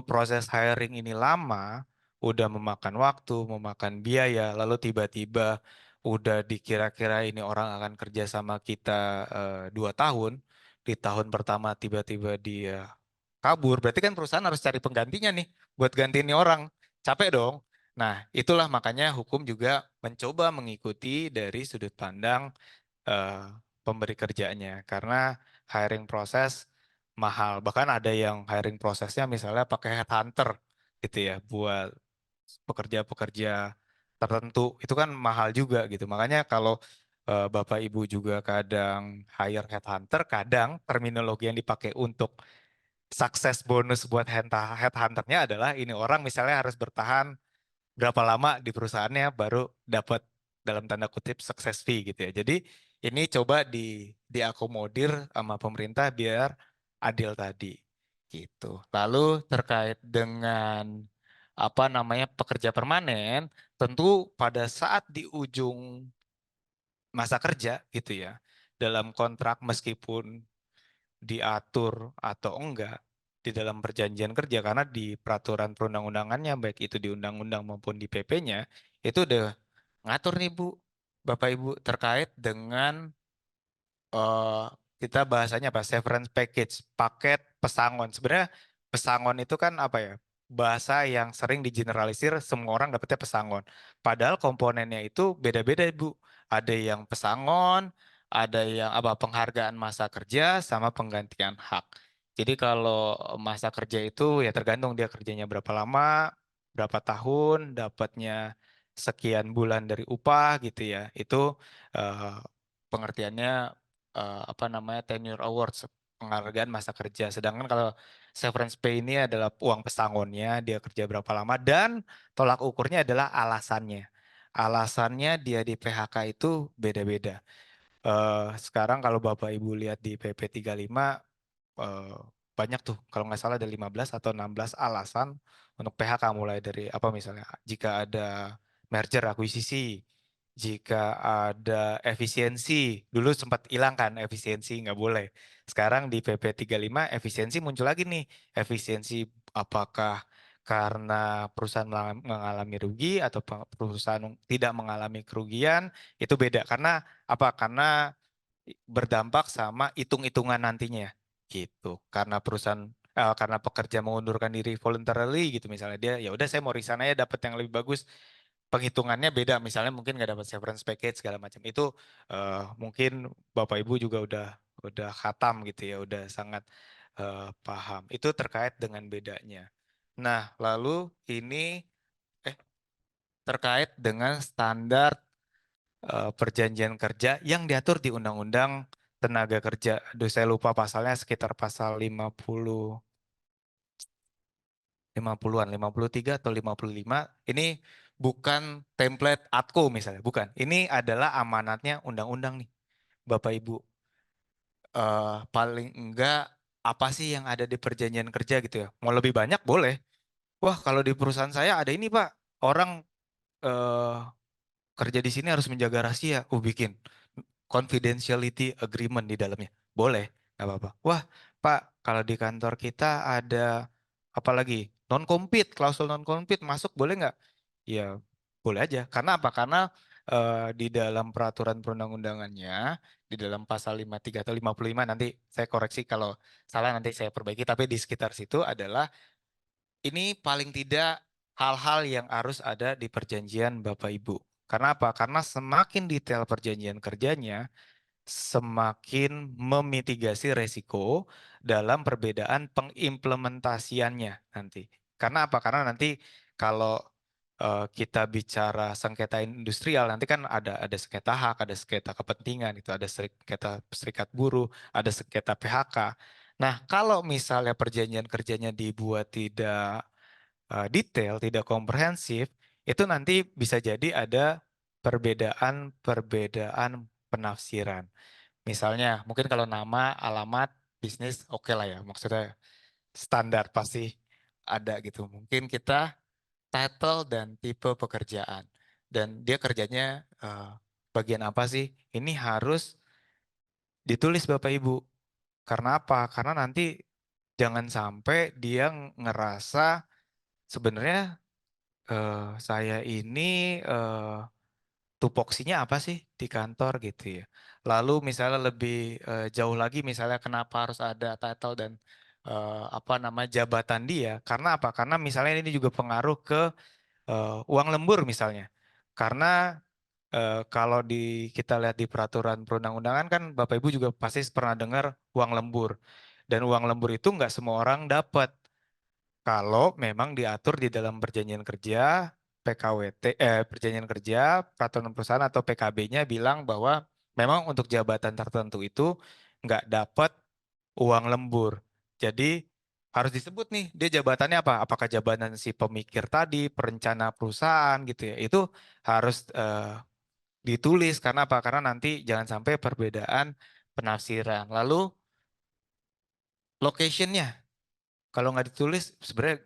proses hiring ini lama, udah memakan waktu, memakan biaya, lalu tiba-tiba udah dikira-kira ini orang akan kerja sama kita 2 tahun, di tahun pertama tiba-tiba dia kabur, berarti kan perusahaan harus cari penggantinya nih buat gantiin nih orang. Capek dong. Nah, itulah makanya hukum juga mencoba mengikuti dari sudut pandang eh, pemberi kerjanya. Karena hiring proses mahal. Bahkan ada yang hiring prosesnya misalnya pakai headhunter gitu ya buat pekerja-pekerja tertentu. Itu kan mahal juga gitu. Makanya kalau Bapak Ibu juga kadang hire headhunter, kadang terminologi yang dipakai untuk sukses bonus buat headhunternya adalah ini orang misalnya harus bertahan berapa lama di perusahaannya baru dapat dalam tanda kutip sukses fee gitu ya. Jadi ini coba diakomodir sama pemerintah biar adil tadi gitu. Lalu terkait dengan apa namanya pekerja permanen, tentu pada saat di ujung masa kerja gitu ya, dalam kontrak meskipun diatur atau enggak di dalam perjanjian kerja karena di peraturan perundang-undangannya baik itu di undang-undang maupun di PP-nya itu udah ngatur nih Bu, Bapak Ibu terkait dengan eh, kita bahasanya apa severance package, paket pesangon. Sebenarnya pesangon itu kan apa ya? Bahasa yang sering digeneralisir semua orang dapetnya pesangon. Padahal komponennya itu beda-beda, Bu. Ada yang pesangon, ada yang apa penghargaan masa kerja sama penggantian hak. Jadi kalau masa kerja itu ya tergantung dia kerjanya berapa lama, berapa tahun, dapatnya sekian bulan dari upah gitu ya. Itu eh, pengertiannya apa namanya tenure awards, penghargaan masa kerja. Sedangkan kalau severance pay ini adalah uang pesangonnya, dia kerja berapa lama dan tolak ukurnya adalah alasannya. Alasannya dia di PHK itu beda-beda. Sekarang kalau Bapak Ibu lihat di PP 35 eh, banyak tuh kalau nggak salah ada 15 atau 16 alasan untuk PHK mulai dari apa misalnya jika ada merger akuisisi, jika ada efisiensi, dulu sempat hilang kan efisiensi nggak boleh. Sekarang di PP 35 efisiensi muncul lagi nih. Efisiensi apakah karena perusahaan mengalami rugi atau perusahaan tidak mengalami kerugian itu beda karena apa? Karena berdampak sama hitung-hitungan nantinya gitu. Karena pekerja mengundurkan diri voluntarily gitu misalnya dia ya udah saya mau resign aja dapat yang lebih bagus. Penghitungannya beda misalnya mungkin nggak dapat severance package segala macam itu mungkin Bapak Ibu juga udah khatam gitu ya udah sangat paham. Itu terkait dengan bedanya. Nah, lalu ini eh terkait dengan standar perjanjian kerja yang diatur di Undang-Undang Tenaga Kerja. Aduh, saya lupa pasalnya sekitar pasal 50-an, 53 atau 55. Ini bukan template ATKO misalnya, bukan. Ini adalah amanatnya undang-undang nih, Bapak Ibu. Paling enggak apa sih yang ada di perjanjian kerja gitu ya. Mau lebih banyak boleh. Wah, kalau di perusahaan saya ada ini, Pak. Orang eh, kerja di sini harus menjaga rahasia. Bikin confidentiality agreement di dalamnya. Boleh, nggak apa-apa. Wah, Pak, kalau di kantor kita ada apa lagi? Non-compete, klausul non-compete masuk boleh nggak? Ya, Boleh aja. Karena apa? Karena di dalam peraturan perundang-undangannya, di dalam pasal 53 atau 55, nanti saya koreksi kalau salah, nanti saya perbaiki, tapi di sekitar situ adalah ini paling tidak hal-hal yang harus ada di perjanjian Bapak Ibu. Karena apa? Karena semakin detail perjanjian kerjanya, semakin memitigasi resiko dalam perbedaan pengimplementasiannya nanti. Karena apa? Karena nanti kalau kita bicara sengketa industrial, nanti kan ada sengketa hak, ada sengketa kepentingan, itu ada sengketa serikat buruh, ada sengketa PHK. Nah, kalau misalnya perjanjian kerjanya dibuat tidak detail, tidak komprehensif, itu nanti bisa jadi ada perbedaan-perbedaan penafsiran. Misalnya, mungkin kalau nama, alamat, bisnis, oke lah ya. Maksudnya standar pasti ada gitu. Mungkin kita title dan tipe pekerjaan. Dan dia kerjanya bagian apa sih? Ini harus ditulis Bapak Ibu. Karena apa? Karena nanti jangan sampai dia ngerasa sebenarnya saya ini eh, tupoksinya apa sih di kantor gitu ya. Lalu misalnya lebih jauh lagi misalnya kenapa harus ada title dan apa nama jabatan dia. Karena apa? Karena misalnya ini juga pengaruh ke uang lembur misalnya. Karena kalau kita lihat di peraturan perundang-undangan kan Bapak Ibu juga pasti pernah dengar uang lembur. Dan uang lembur itu nggak semua orang dapat. Kalau memang diatur di dalam perjanjian kerja, PKWT, perjanjian kerja, peraturan perusahaan atau PKB-nya bilang bahwa memang untuk jabatan tertentu itu nggak dapat uang lembur. Jadi harus disebut nih, dia jabatannya apa? Apakah jabatan si pemikir tadi, perencana perusahaan gitu ya? Itu harus ditulis karena apa? Karena nanti jangan sampai perbedaan penafsiran. Lalu location-nya, kalau nggak ditulis sebenarnya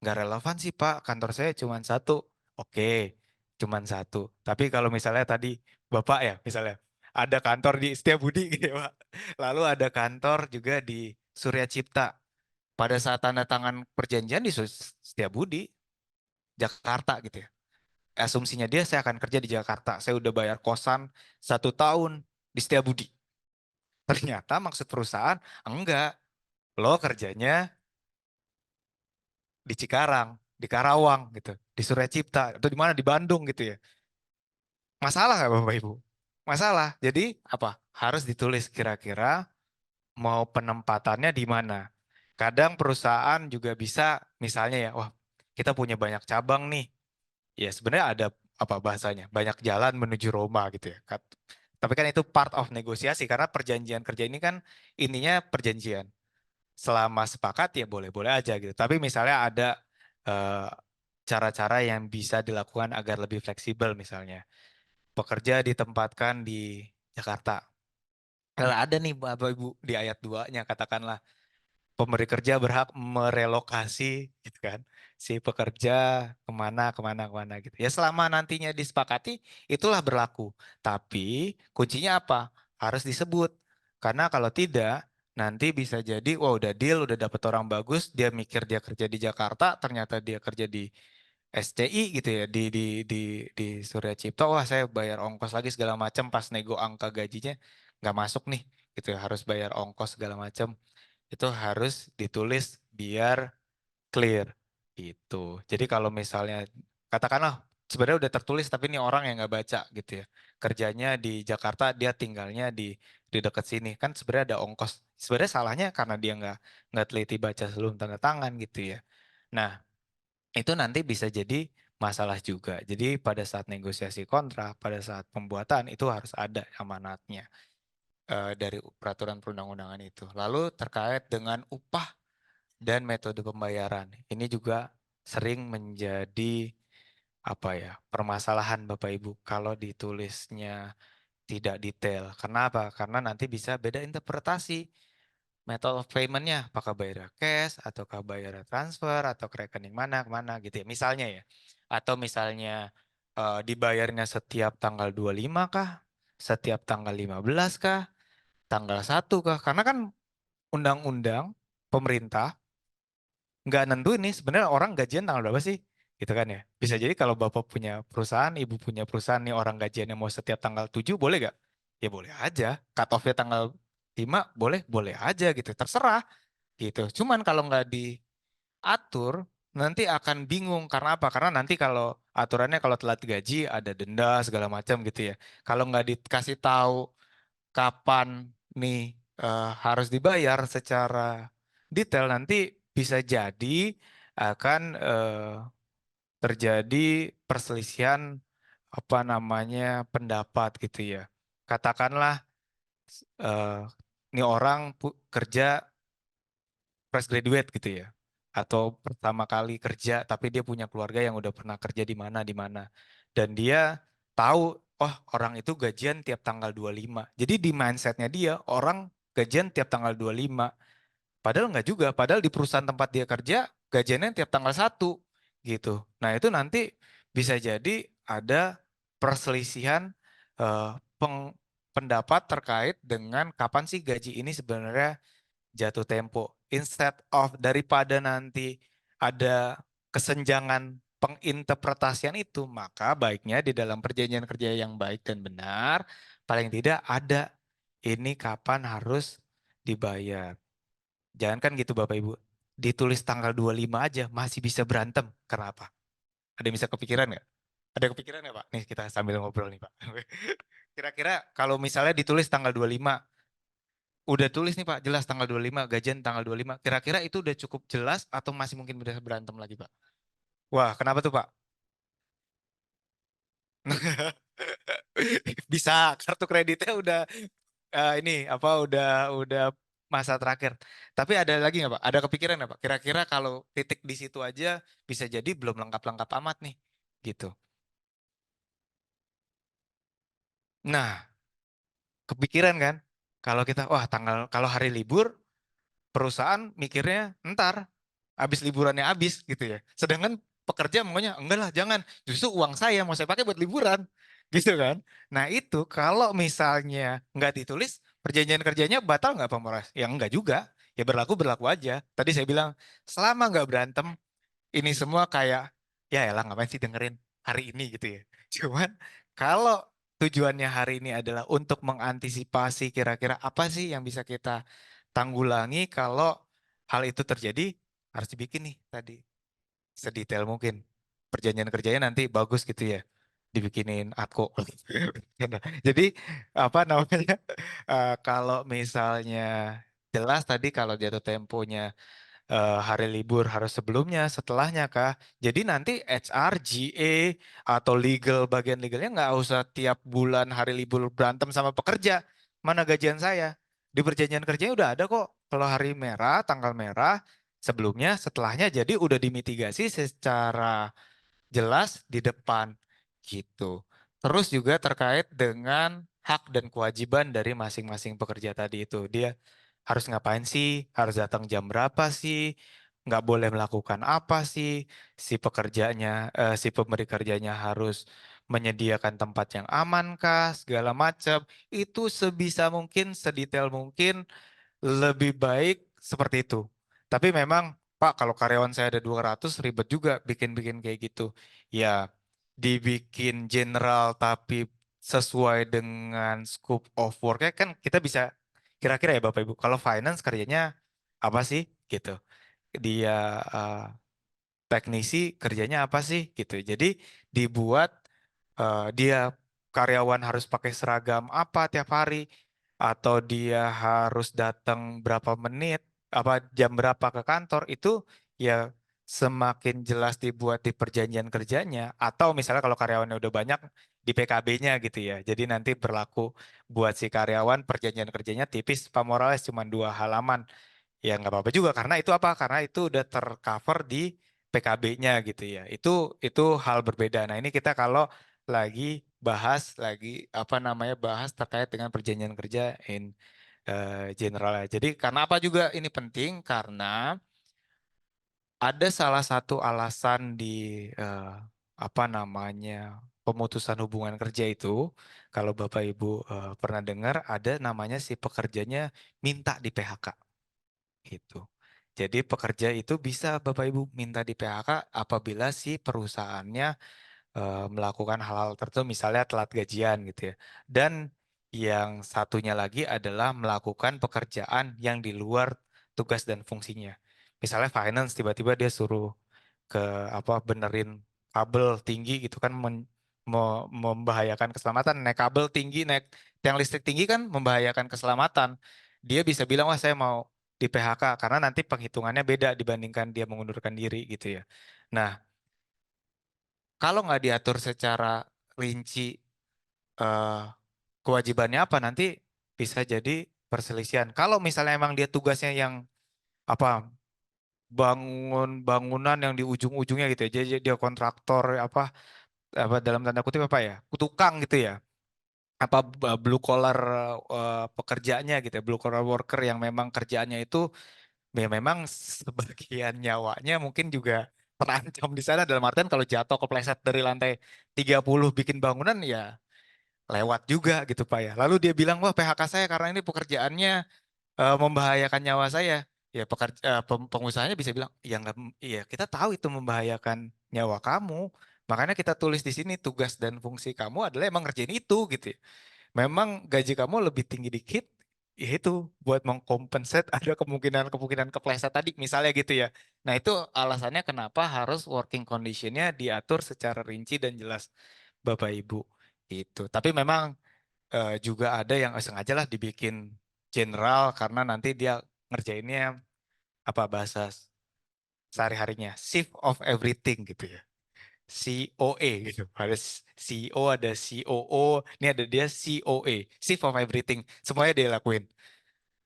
nggak relevan sih Pak, kantor saya cuma satu. Oke, cuma satu. Tapi kalau misalnya tadi Bapak ya, misalnya ada kantor di Setiabudi gitu ya Pak. Lalu ada kantor juga di Surya Cipta. Pada saat tanda tangan perjanjian di Setiabudi, Jakarta gitu ya. Asumsinya dia saya akan kerja di Jakarta. Saya udah bayar kosan 1 tahun di Setiabudi. Ternyata maksud perusahaan, enggak. Lo kerjanya di Cikarang, di Karawang gitu, di Surya Cipta, atau di mana di Bandung gitu ya. Masalah nggak Bapak Ibu? Masalah. Jadi apa? Harus ditulis kira-kira mau penempatannya di mana. Kadang perusahaan juga bisa misalnya ya, wah kita punya banyak cabang nih. Ya sebenarnya ada apa bahasanya? Banyak jalan menuju Roma gitu ya. Tapi kan itu part of negosiasi karena perjanjian kerja ini kan ininya perjanjian. Selama sepakat ya boleh-boleh aja gitu. Tapi misalnya ada eh, cara-cara yang bisa dilakukan agar lebih fleksibel misalnya. Pekerja ditempatkan di Jakarta. Kalau ada nih Bapak Ibu di ayat 2-nya katakanlah pemberi kerja berhak merelokasi gitu kan si pekerja kemana kemana kemana gitu ya selama nantinya disepakati itulah berlaku tapi kuncinya apa harus disebut karena kalau tidak nanti bisa jadi wah udah deal udah dapet orang bagus dia mikir dia kerja di Jakarta ternyata dia kerja di SCI gitu ya di Surya Cipto wah saya bayar ongkos lagi segala macam pas nego angka gajinya nggak masuk nih gitu ya harus bayar ongkos segala macam itu harus ditulis biar clear gitu. Jadi kalau misalnya katakanlah sebenarnya udah tertulis tapi ini orang yang nggak baca gitu ya. Kerjanya di Jakarta dia tinggalnya di dekat sini kan sebenarnya ada ongkos. Sebenarnya salahnya karena dia nggak teliti baca sebelum tanda tangan gitu ya. Nah itu nanti bisa jadi masalah juga. Jadi pada saat negosiasi kontrak, pada saat pembuatan itu harus ada amanatnya dari peraturan perundang-undangan itu. Lalu terkait dengan upah dan metode pembayaran. Ini juga sering menjadi apa ya, permasalahan Bapak Ibu kalau ditulisnya tidak detail. Kenapa? Karena nanti bisa beda interpretasi. Method of payment-nya apakah bayar cash ataukah bayar transfer atau ke rekening mana kemana gitu ya. Misalnya ya. Atau misalnya dibayarnya setiap tanggal 25 kah? Setiap tanggal 15 kah? Tanggal 1 kah? Karena kan undang-undang pemerintah nggak nentu ini sebenarnya orang gajian tanggal berapa sih gitu kan ya. Bisa jadi kalau Bapak punya perusahaan, Ibu punya perusahaan nih orang gajiannya mau setiap tanggal 7 boleh gak? Ya boleh aja. Cut off-nya tanggal 5 boleh, boleh aja gitu. Terserah gitu. Cuman kalau nggak diatur nanti akan bingung karena apa? Karena nanti kalau aturannya kalau telat gaji ada denda segala macam gitu ya. Kalau nggak dikasih tahu kapan nih harus dibayar secara detail nanti bisa jadi akan terjadi perselisihan apa namanya pendapat gitu ya. Katakanlah eh, ini orang kerja fresh graduate gitu ya. Atau pertama kali kerja tapi dia punya keluarga yang udah pernah kerja di mana. Dan dia tahu oh orang itu gajian tiap tanggal 25. Jadi di mindsetnya dia orang gajian tiap tanggal 25. Padahal nggak juga, padahal di perusahaan tempat dia kerja gajiannya tiap tanggal 1 gitu. Nah, itu nanti bisa jadi ada perselisihan eh, pendapat terkait dengan kapan sih gaji ini sebenarnya jatuh tempo. Instead of daripada nanti ada kesenjangan penginterpretasian itu, maka baiknya di dalam perjanjian kerja yang baik dan benar, paling tidak ada ini kapan harus dibayar. Jangan kan gitu Bapak Ibu. Ditulis tanggal 25 aja masih bisa berantem. Kenapa? Ada yang bisa kepikiran nggak? Ada kepikiran nggak Pak? Nih kita sambil ngobrol nih Pak. Kira-kira kalau misalnya ditulis tanggal 25, udah tulis nih Pak, jelas tanggal 25, gajian tanggal 25. Kira-kira itu udah cukup jelas atau masih mungkin bisa berantem lagi Pak? Wah, kenapa tuh Pak? Bisa, kartu kreditnya udah ini apa udah masa terakhir. Tapi ada lagi nggak Pak? Ada kepikiran nggak Pak? Kira-kira kalau titik di situ aja bisa jadi belum lengkap-lengkap amat nih, gitu. Nah, kepikiran kan? Kalau kita, wah tanggal kalau hari libur perusahaan mikirnya ntar habis liburannya habis gitu ya. Sedangkan pekerja maunya enggak lah jangan, justru uang saya mau saya pakai buat liburan gitu kan. Nah itu kalau misalnya nggak ditulis perjanjian kerjanya batal nggak Pak Moras? Ya enggak juga, ya berlaku aja. Tadi saya bilang selama nggak berantem ini semua kayak ya elah ngapain sih dengerin hari ini gitu ya. Cuman kalau tujuannya hari ini adalah untuk mengantisipasi kira-kira apa sih yang bisa kita tanggulangi kalau hal itu terjadi harus dibikin nih tadi sedetail mungkin. Perjanjian kerjanya nanti bagus gitu ya. Dibikinin atko. Jadi apa namanya kalau misalnya jelas tadi kalau jatuh temponya hari libur harus sebelumnya, setelahnya kah? Jadi nanti HR, GA, atau legal, bagian legalnya nggak usah tiap bulan hari libur berantem sama pekerja. Mana gajian saya? Di perjanjian kerjanya udah ada kok. Kalau hari merah, tanggal merah, sebelumnya, setelahnya, jadi udah dimitigasi secara jelas di depan gitu. Terus juga terkait dengan hak dan kewajiban dari masing-masing pekerja tadi itu. Dia harus ngapain sih? Harus datang jam berapa sih? Nggak boleh melakukan apa sih? Si pekerjanya, si pemberi kerjanya harus menyediakan tempat yang aman kah? Segala macam. Itu sebisa mungkin, sedetail mungkin lebih baik seperti itu. Tapi memang, Pak, kalau karyawan saya ada 200 ribet juga bikin-bikin kayak gitu. Ya, dibikin general tapi sesuai dengan scope of work-nya kan kita bisa kira-kira ya Bapak Ibu, kalau finance kerjanya apa sih gitu. Dia eh, teknisi kerjanya apa sih gitu. Jadi dibuat dia karyawan harus pakai seragam apa tiap hari atau dia harus datang berapa menit apa jam berapa ke kantor itu ya semakin jelas dibuat di perjanjian kerjanya atau misalnya kalau karyawannya udah banyak di PKB-nya gitu ya. Jadi nanti berlaku buat si karyawan perjanjian kerjanya tipis Pak Morales cuma 2 halaman. Ya nggak apa-apa juga karena itu apa? Karena itu udah tercover di PKB-nya gitu ya. Itu hal berbeda. Nah, ini kita kalau lagi bahas lagi apa namanya bahas terkait dengan perjanjian kerja in general ya. Jadi karena apa juga ini penting karena ada salah satu alasan di eh, apa namanya pemutusan hubungan kerja itu kalau Bapak Ibu pernah dengar ada namanya si pekerjanya minta di PHK gitu. Jadi pekerja itu bisa Bapak Ibu minta di PHK apabila si perusahaannya melakukan hal-hal tertentu, misalnya telat gajian gitu ya. Dan yang satunya lagi adalah melakukan pekerjaan yang di luar tugas dan fungsinya. Misalnya finance tiba-tiba dia suruh ke benerin kabel tinggi gitu kan membahayakan keselamatan. Naik kabel tinggi, naik tiang listrik tinggi kan membahayakan keselamatan. Dia bisa bilang, wah saya mau di PHK karena nanti penghitungannya beda dibandingkan dia mengundurkan diri gitu ya. Nah, kalau nggak diatur secara rinci eh, kewajibannya apa nanti bisa jadi perselisihan. Kalau misalnya emang dia tugasnya yang apa bangun bangunan yang di ujung-ujungnya gitu ya, jadi dia kontraktor apa dalam tanda kutip apa ya, tukang gitu ya, blue collar pekerjaannya gitu ya, blue collar worker yang memang kerjaannya itu ya memang sebagian nyawanya mungkin juga terancam di sana dalam artian kalau jatuh kepleset dari lantai 30 bikin bangunan ya lewat juga gitu Pak ya. Lalu dia bilang, wah PHK saya karena ini pekerjaannya membahayakan nyawa saya. Ya pengusahanya bisa bilang, ya nggak, ya kita tahu itu membahayakan nyawa kamu. Makanya kita tulis di sini tugas dan fungsi kamu adalah emang ngerjain itu gitu ya. Memang gaji kamu lebih tinggi dikit, ya itu buat mengkompensat ada kemungkinan-kemungkinan kepleset tadi misalnya gitu ya. Nah itu alasannya kenapa harus working conditionnya diatur secara rinci dan jelas Bapak Ibu. Itu. Tapi memang juga ada yang sengaja lah dibikin general karena nanti dia ngerjainnya bahasa sehari-harinya shift of everything gitu ya. COE gitu. Ada CEO, ada COO, ini ada dia COE, shift of everything. Semuanya dia lakuin.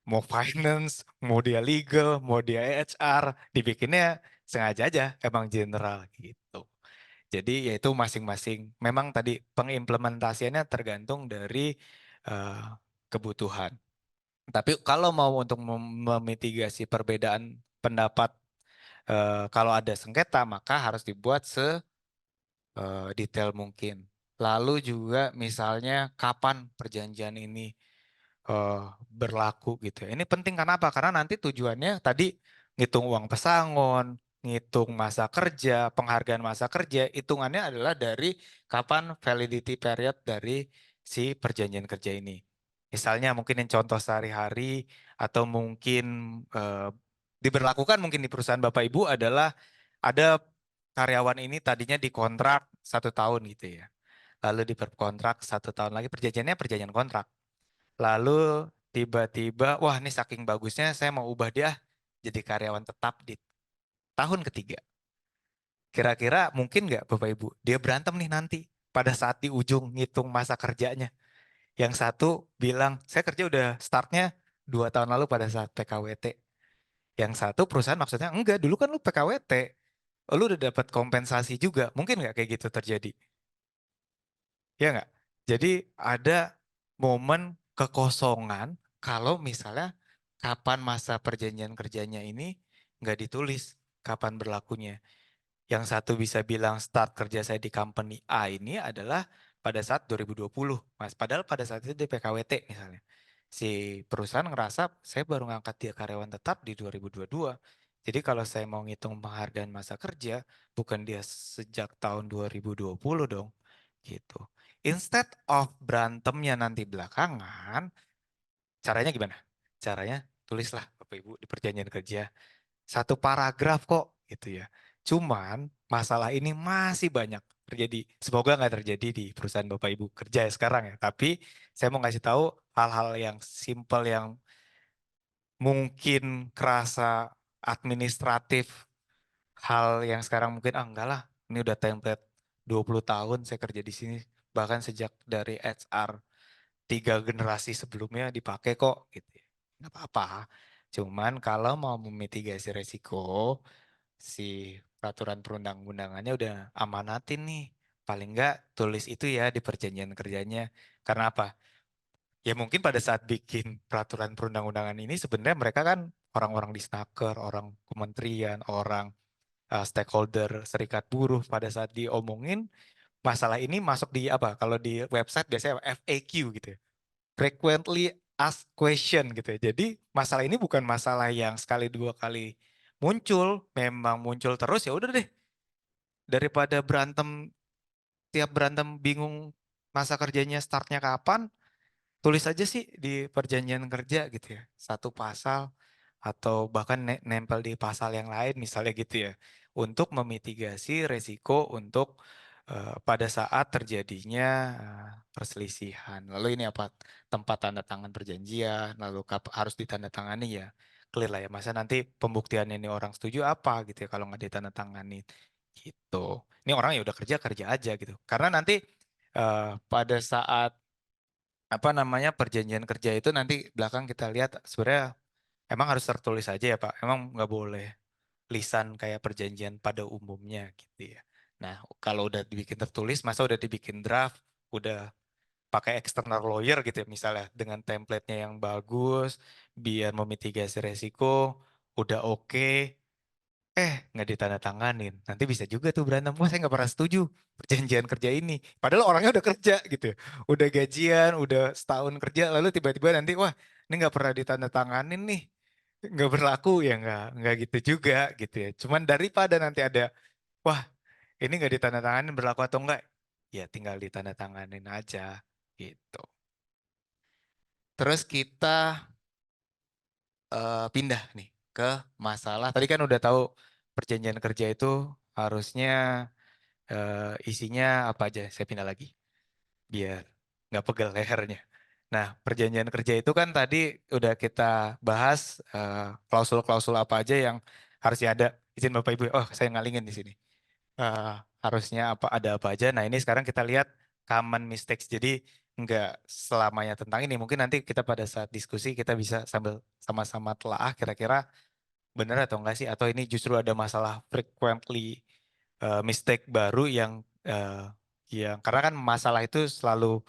Mau finance, mau dia legal, mau dia HR, dibikinnya sengaja aja emang general gitu. Jadi yaitu masing-masing. Memang tadi pengimplementasiannya tergantung dari eh, kebutuhan. Tapi kalau mau untuk memitigasi perbedaan pendapat, kalau ada sengketa maka harus dibuat detail mungkin. Lalu juga misalnya kapan perjanjian ini berlaku gitu ya. Ini penting karena apa? Karena nanti tujuannya tadi ngitung uang pesangon, ngitung masa kerja, penghargaan masa kerja, hitungannya adalah dari kapan validity period dari si perjanjian kerja ini. Misalnya mungkin yang contoh sehari-hari atau mungkin eh, diberlakukan mungkin di perusahaan Bapak Ibu adalah ada karyawan ini tadinya dikontrak 1 tahun gitu ya. Lalu diperkontrak 1 tahun lagi perjanjiannya perjanjian kontrak. Lalu tiba-tiba, wah ini saking bagusnya saya mau ubah dia jadi karyawan tetap di tahun ketiga. Kira-kira mungkin nggak Bapak Ibu? Dia berantem nih nanti pada saat di ujung ngitung masa kerjanya. Yang satu bilang, saya kerja udah startnya 2 tahun lalu pada saat PKWT. Yang satu perusahaan maksudnya, enggak dulu kan lu PKWT. Lu udah dapat kompensasi juga. Mungkin nggak kayak gitu terjadi? Ya nggak? Jadi ada momen kekosongan kalau misalnya kapan masa perjanjian kerjanya ini nggak ditulis kapan berlakunya. Yang satu bisa bilang start kerja saya di company A ini adalah pada saat 2020, Mas. Padahal pada saat itu di PKWT misalnya. Si perusahaan ngerasa saya baru ngangkat dia karyawan tetap di 2022. Jadi kalau saya mau ngitung penghargaan masa kerja, bukan dia sejak tahun 2020 dong. Gitu. Instead of berantemnya nanti belakangan, caranya gimana? Caranya tulislah Bapak Ibu di perjanjian kerja 1 paragraf kok gitu ya. Cuman masalah ini masih banyak terjadi. Semoga nggak terjadi di perusahaan Bapak Ibu kerja ya sekarang ya. Tapi saya mau ngasih tahu hal-hal yang simple yang mungkin kerasa administratif, hal yang sekarang mungkin enggak lah, ini udah template 20 tahun saya kerja di sini, bahkan sejak dari HR 3 generasi sebelumnya dipakai kok gitu ya. Nggak apa-apa. Cuman kalau mau memitigasi resiko, si peraturan perundang-undangannya udah amanatin nih. Paling nggak tulis itu ya di perjanjian kerjanya. Karena apa? Ya mungkin pada saat bikin peraturan perundang-undangan ini sebenarnya mereka kan orang-orang di Snaker, orang kementerian, orang stakeholder serikat buruh pada saat diomongin masalah ini masuk di kalau di website biasanya FAQ gitu ya. Frequently asked question gitu ya. Jadi masalah ini bukan masalah yang sekali dua kali memang muncul terus, ya udah deh, daripada berantem, tiap berantem bingung masa kerjanya startnya kapan, tulis aja sih di perjanjian kerja gitu ya, satu pasal atau bahkan nempel di pasal yang lain misalnya gitu ya, untuk memitigasi resiko untuk pada saat terjadinya perselisihan. Lalu ini apa? Tempat tanda tangan perjanjian, lalu harus ditandatangani ya. Clear lah ya, masa nanti pembuktian ini orang setuju apa gitu ya kalau nggak ditandatangani gitu. Ini orang ya udah kerja kerja aja gitu. Karena nanti pada saat apa namanya perjanjian kerja itu nanti belakang kita lihat sebenarnya emang harus tertulis aja ya Pak. Emang nggak boleh lisan kayak perjanjian pada umumnya gitu ya. Nah, kalau udah dibikin tertulis, masa udah dibikin draft, udah pakai external lawyer gitu ya misalnya dengan template-nya yang bagus, biar memitigasi resiko, udah oke, nggak ditandatanganin. Nanti bisa juga tuh berantem. Wah, saya nggak pernah setuju perjanjian kerja ini. Padahal orangnya udah kerja gitu ya. Udah gajian, udah setahun kerja, lalu tiba-tiba nanti, wah, ini nggak pernah ditandatanganin nih. Nggak berlaku ya nggak gitu juga gitu ya. Cuman daripada nanti ada, wah, ini nggak ditandatanganin berlaku atau enggak, ya tinggal ditandatanganin aja gitu. Terus kita pindah nih ke masalah. Tadi kan udah tahu perjanjian kerja itu harusnya isinya apa aja. Saya pindah lagi biar nggak pegel lehernya. Nah, perjanjian kerja itu kan tadi udah kita bahas klausul-klausul apa aja yang harusnya ada. Izin Bapak Ibu. Oh, saya ngalingin di sini. Eh, harusnya apa ada apa aja. Nah, ini sekarang kita lihat common mistakes. Jadi nggak selamanya tentang ini. Mungkin nanti kita pada saat diskusi kita bisa sambil sama-sama telaah kira-kira benar atau enggak sih, atau ini justru ada masalah frequently mistake baru eh, yang karena kan masalah itu selalu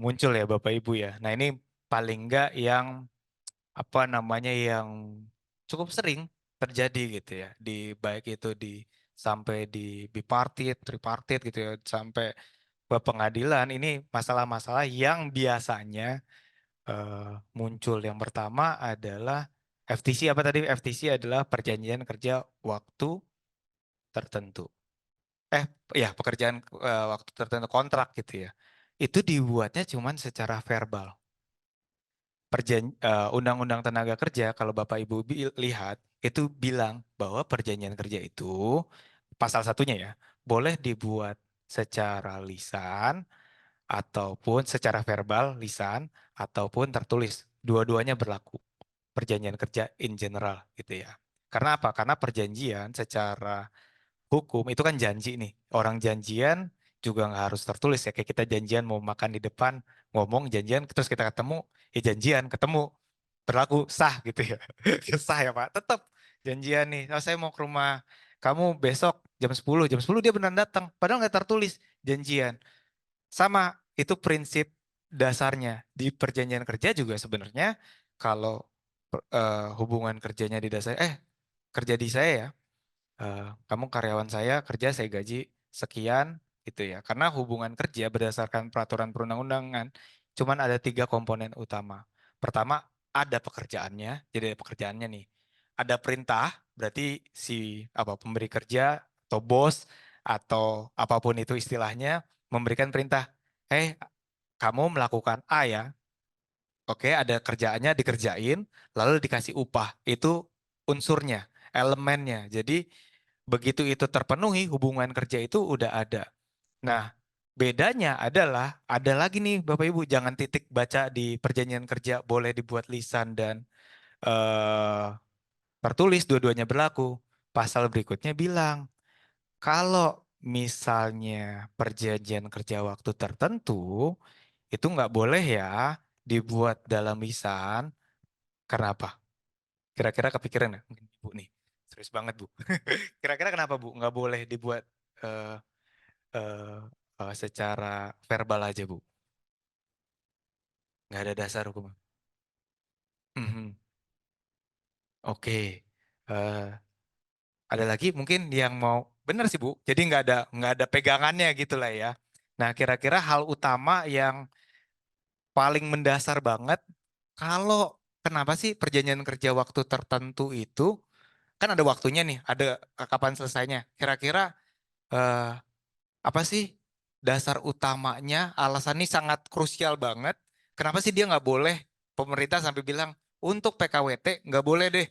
muncul ya Bapak Ibu ya. Nah, ini paling enggak yang apa namanya yang cukup sering terjadi gitu ya, di baik itu di sampai di bipartit, tripartit gitu ya, sampai ke pengadilan. Ini masalah-masalah yang biasanya muncul. Yang pertama adalah FTC, apa tadi? FTC adalah perjanjian kerja waktu tertentu. Eh, ya pekerjaan waktu tertentu, kontrak gitu ya. Itu dibuatnya cuman secara verbal. Undang-undang tenaga kerja kalau Bapak Ibu lihat itu bilang bahwa perjanjian kerja itu pasal satunya ya boleh dibuat secara lisan ataupun secara verbal lisan ataupun tertulis. Dua-duanya berlaku perjanjian kerja in general gitu ya. Karena apa? Karena perjanjian secara hukum itu kan janji nih. Orang janjian juga nggak harus tertulis ya. Kayak kita janjian mau makan di depan, ngomong janjian, terus kita ketemu, ya janjian, ketemu, berlaku, sah gitu ya. Sah ya Pak, tetap janjian nih. Oh, saya mau ke rumah kamu besok jam 10 dia beneran datang. Padahal nggak tertulis, janjian. Sama, itu prinsip dasarnya. Di perjanjian kerja juga sebenarnya kalau hubungan kerjanya kerja di saya ya, kamu karyawan saya, kerja saya gaji sekian gitu ya. Karena hubungan kerja berdasarkan peraturan perundang-undangan cuman ada tiga komponen utama. Pertama, ada pekerjaannya, jadi ada pekerjaannya nih. Ada perintah, berarti si apa pemberi kerja atau bos atau apapun itu istilahnya memberikan perintah. Kamu melakukan A ya. Oke, ada kerjaannya dikerjain, lalu dikasih upah. Itu unsurnya, elemennya. Jadi begitu itu terpenuhi, hubungan kerja itu udah ada. Nah, bedanya adalah ada lagi nih Bapak Ibu, jangan titik baca di perjanjian kerja boleh dibuat lisan dan eh, tertulis, dua-duanya berlaku. Pasal berikutnya bilang, kalau misalnya perjanjian kerja waktu tertentu, itu nggak boleh ya dibuat dalam lisan. Karena apa? Kira-kira kepikiran nggak? Mungkin Ibu nih, serius banget Bu. Kira-kira kenapa Bu? Nggak boleh dibuat eh, eh, secara verbal aja Bu. Nggak ada dasar hukum. Mhm. Oke. Eh, ada lagi mungkin yang mau benar sih Bu. Jadi nggak ada pegangannya gitu lah ya. Nah, kira-kira hal utama yang paling mendasar banget kalau kenapa sih perjanjian kerja waktu tertentu itu kan ada waktunya nih, ada kapan selesainya. Kira-kira eh, apa sih dasar utamanya, alasan ini sangat krusial banget. Kenapa sih dia nggak boleh, pemerintah sampai bilang untuk PKWT nggak boleh deh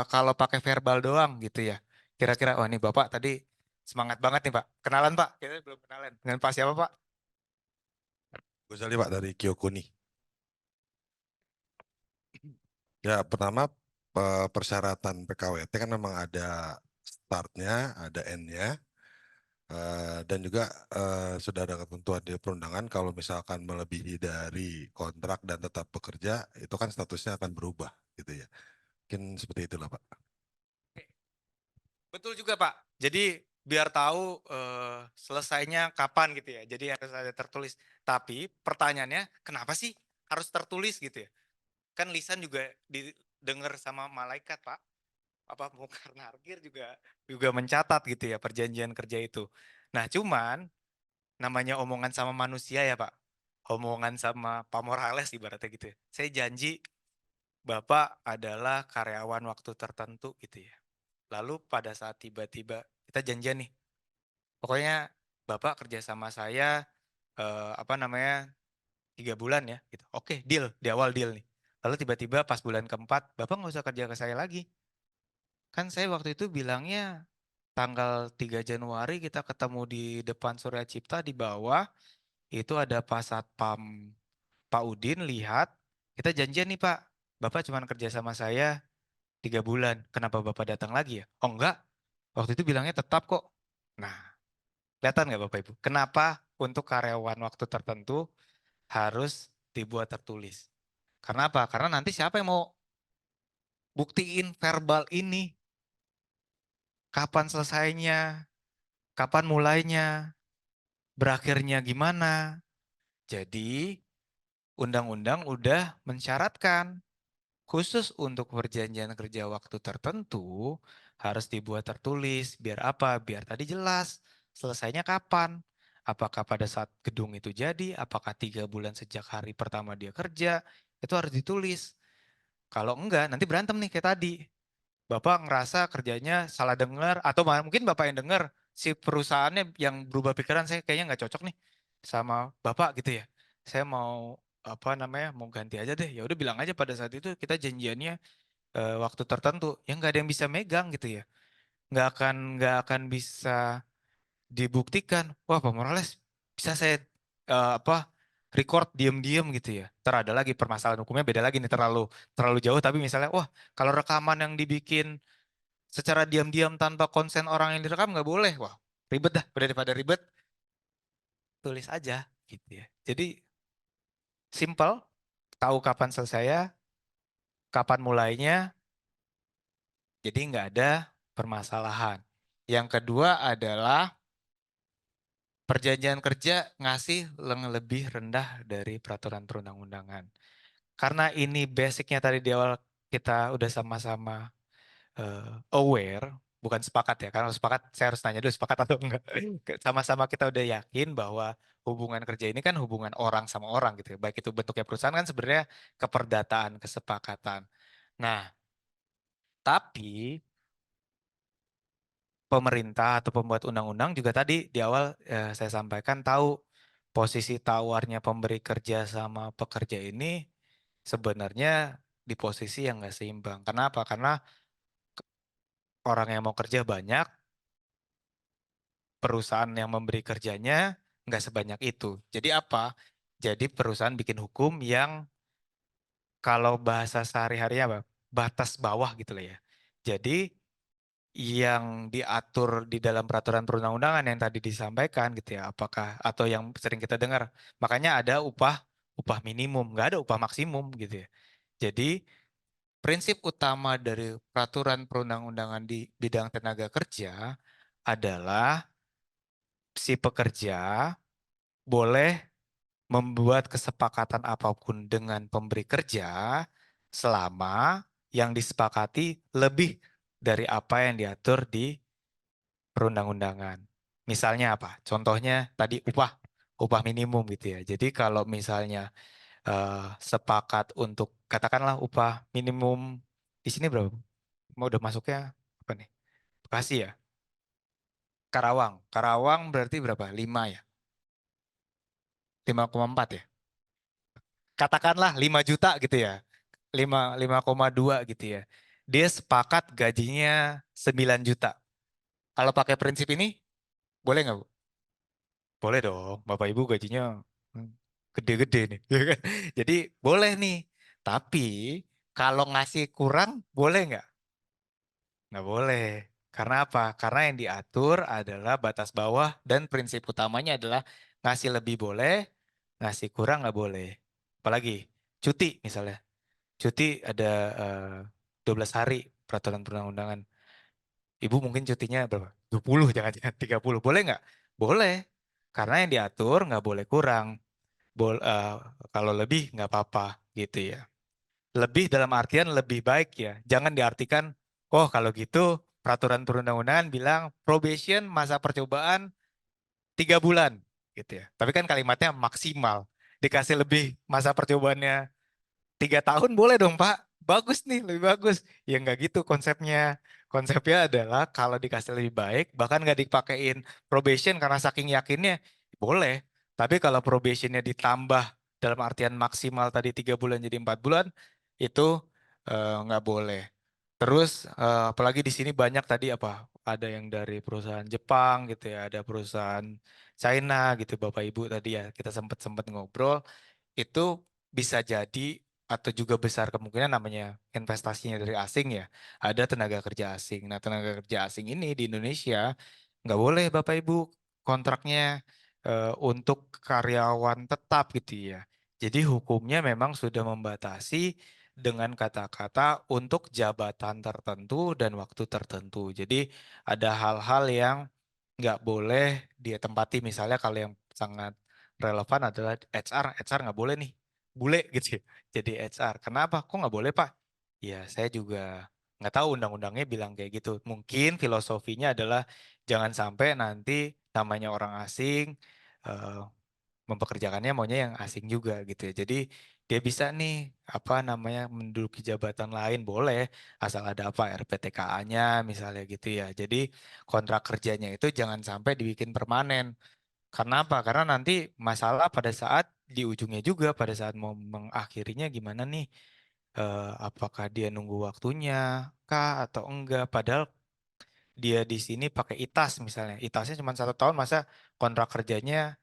kalau pakai verbal doang gitu ya. Kira-kira, oh ini Bapak tadi semangat banget nih Pak. Kenalan Pak, kita belum kenalan. Dengan Pak siapa Pak? Gozali Pak dari Kyokuni. Ya pertama persyaratan PKWT kan memang ada startnya, ada endnya, dan juga sudah ada ketentuan di perundangan kalau misalkan melebihi dari kontrak dan tetap bekerja itu kan statusnya akan berubah gitu ya. Mungkin seperti itulah Pak. Betul juga Pak. Jadi biar tahu selesainya kapan gitu ya. Jadi harus ada tertulis. Tapi pertanyaannya kenapa sih harus tertulis gitu ya? Kan lisan juga didengar sama malaikat Pak. Apa Mungkar Nakir juga mencatat gitu ya perjanjian kerja itu. Nah cuman namanya omongan sama manusia ya Pak. Omongan sama Pak Morales ibaratnya gitu ya. Saya janji Bapak adalah karyawan waktu tertentu gitu ya. Lalu pada saat tiba-tiba kita janjian nih, pokoknya Bapak kerja sama saya apa namanya 3 bulan ya, gitu. Oke, deal di awal deal nih. Lalu tiba-tiba pas bulan keempat, Bapak nggak usah kerja ke saya lagi. Kan saya waktu itu bilangnya tanggal 3 Januari kita ketemu di depan Surya Cipta di bawah, itu ada Pak Satpam Pak Udin lihat, kita janjian nih Pak, Bapak cuma kerja sama saya 3 bulan, kenapa Bapak datang lagi ya? Oh enggak, waktu itu bilangnya tetap kok. Nah, kelihatan nggak Bapak Ibu? Kenapa untuk karyawan waktu tertentu harus dibuat tertulis? Karena apa? Karena nanti siapa yang mau buktiin verbal ini? Kapan selesainya? Kapan mulainya? Berakhirnya gimana? Jadi, undang-undang udah mensyaratkan khusus untuk perjanjian kerja waktu tertentu harus dibuat tertulis. Biar apa? Biar tadi jelas selesainya kapan. Apakah pada saat gedung itu jadi, apakah 3 bulan sejak hari pertama dia kerja, itu harus ditulis. Kalau enggak, nanti berantem nih kayak tadi. Bapak ngerasa kerjanya salah dengar, atau mungkin Bapak yang dengar, si perusahaannya yang berubah pikiran, saya kayaknya nggak cocok nih sama Bapak gitu ya. Saya mau apa namanya mau ganti aja deh. Ya udah bilang aja pada saat itu kita janjiannya waktu tertentu yang nggak ada yang bisa megang gitu ya, nggak akan bisa dibuktikan. Wah Pak Morales bisa saya apa record diem-diem gitu ya, ntar ada lagi permasalahan hukumnya beda lagi nih, terlalu terlalu jauh. Tapi misalnya wah kalau rekaman yang dibikin secara diam-diam tanpa konsen orang yang direkam nggak boleh, wah ribet dah, udah daripada ribet tulis aja gitu ya. Jadi simple, tahu kapan selesai, kapan mulainya, jadi nggak ada permasalahan. Yang kedua adalah perjanjian kerja ngasih yang lebih rendah dari peraturan perundang-undangan. Karena ini basicnya tadi di awal kita udah sama-sama aware, bukan sepakat ya. Karena sepakat saya harus tanya dulu sepakat atau enggak. Sama-sama kita udah yakin bahwa hubungan kerja ini kan hubungan orang sama orang gitu ya. Baik itu bentuknya perusahaan kan sebenarnya keperdataan, kesepakatan. Nah, tapi pemerintah atau pembuat undang-undang juga tadi di awal saya sampaikan tahu posisi tawarnya pemberi kerja sama pekerja ini sebenarnya di posisi yang nggak seimbang. Kenapa? Karena orang yang mau kerja banyak, perusahaan yang memberi kerjanya nggak sebanyak itu. Jadi apa? Jadi perusahaan bikin hukum yang kalau bahasa sehari-harinya apa? Batas bawah gitu lah ya. Jadi yang diatur di dalam peraturan perundang-undangan yang tadi disampaikan gitu ya, apakah atau yang sering kita dengar, makanya ada upah upah minimum, nggak ada upah maksimum gitu ya. Jadi prinsip utama dari peraturan perundang-undangan di bidang tenaga kerja adalah si pekerja boleh membuat kesepakatan apapun dengan pemberi kerja selama yang disepakati lebih dari apa yang diatur di perundang-undangan. Misalnya apa? Contohnya tadi upah minimum gitu ya. Jadi kalau misalnya sepakat untuk katakanlah upah minimum di sini berapa? Bu? mau udah masuknya apa nih? Bekasi ya? Karawang. Karawang berarti berapa? 5 ya? 5,4 ya? Katakanlah 5 juta gitu ya. 5,2 gitu ya. Dia sepakat gajinya 9 juta. Kalau pakai prinsip ini, boleh nggak Bu? Boleh dong. Bapak Ibu gajinya hmm, gede-gede nih. Ya kan? Jadi boleh nih. Tapi kalau ngasih kurang, boleh nggak? Nggak boleh. Karena apa? Karena yang diatur adalah batas bawah dan prinsip utamanya adalah ngasih lebih boleh, ngasih kurang nggak boleh. Apalagi cuti misalnya. Cuti ada eh, 12 hari peraturan perundang-undangan. Ibu mungkin cutinya berapa? 20 jangan-jangan 30. Boleh nggak? Boleh. Karena yang diatur nggak boleh kurang. Bol, eh, Kalau lebih nggak apa-apa gitu ya. Lebih dalam artian lebih baik ya. Jangan diartikan, oh kalau gitu peraturan perundang-undangan bilang probation masa percobaan 3 bulan gitu ya. Tapi kan kalimatnya maksimal. Dikasih lebih masa percobaannya 3 tahun boleh dong Pak. Bagus nih, lebih bagus. Ya nggak gitu konsepnya. Konsepnya adalah kalau dikasih lebih baik, bahkan nggak dipakein probation karena saking yakinnya, boleh. Tapi kalau probationnya ditambah dalam artian maksimal tadi 3 bulan jadi 4 bulan, itu nggak boleh. Terus apalagi di sini banyak tadi apa? Ada yang dari perusahaan Jepang gitu ya, ada perusahaan China gitu Bapak Ibu tadi ya. Kita sempat ngobrol itu bisa jadi atau juga besar kemungkinan namanya investasinya dari asing ya. Ada tenaga kerja asing. Nah, tenaga kerja asing ini di Indonesia nggak boleh Bapak Ibu kontraknya untuk karyawan tetap gitu ya. Jadi hukumnya memang sudah membatasi dengan kata-kata untuk jabatan tertentu dan waktu tertentu. Jadi ada hal-hal yang nggak boleh dia tempati. Misalnya kalau yang sangat relevan adalah HR. HR nggak boleh nih bule gitu ya. Jadi HR. Kenapa? Kok nggak boleh Pak? Ya saya juga nggak tahu undang-undangnya bilang kayak gitu. Mungkin filosofinya adalah jangan sampai nanti namanya orang asing eh, mempekerjakannya maunya yang asing juga gitu ya. Jadi dia bisa nih apa namanya menduduki jabatan lain boleh asal ada apa RPTKA-nya misalnya gitu ya. Jadi kontrak kerjanya itu jangan sampai dibikin permanen. Karena apa? Karena nanti masalah pada saat di ujungnya juga pada saat mau mengakhirinya gimana nih? Apakah dia nunggu waktunya kah atau enggak? Padahal dia di sini pakai ITAS misalnya. ITASnya cuma 1 tahun masa kontrak kerjanya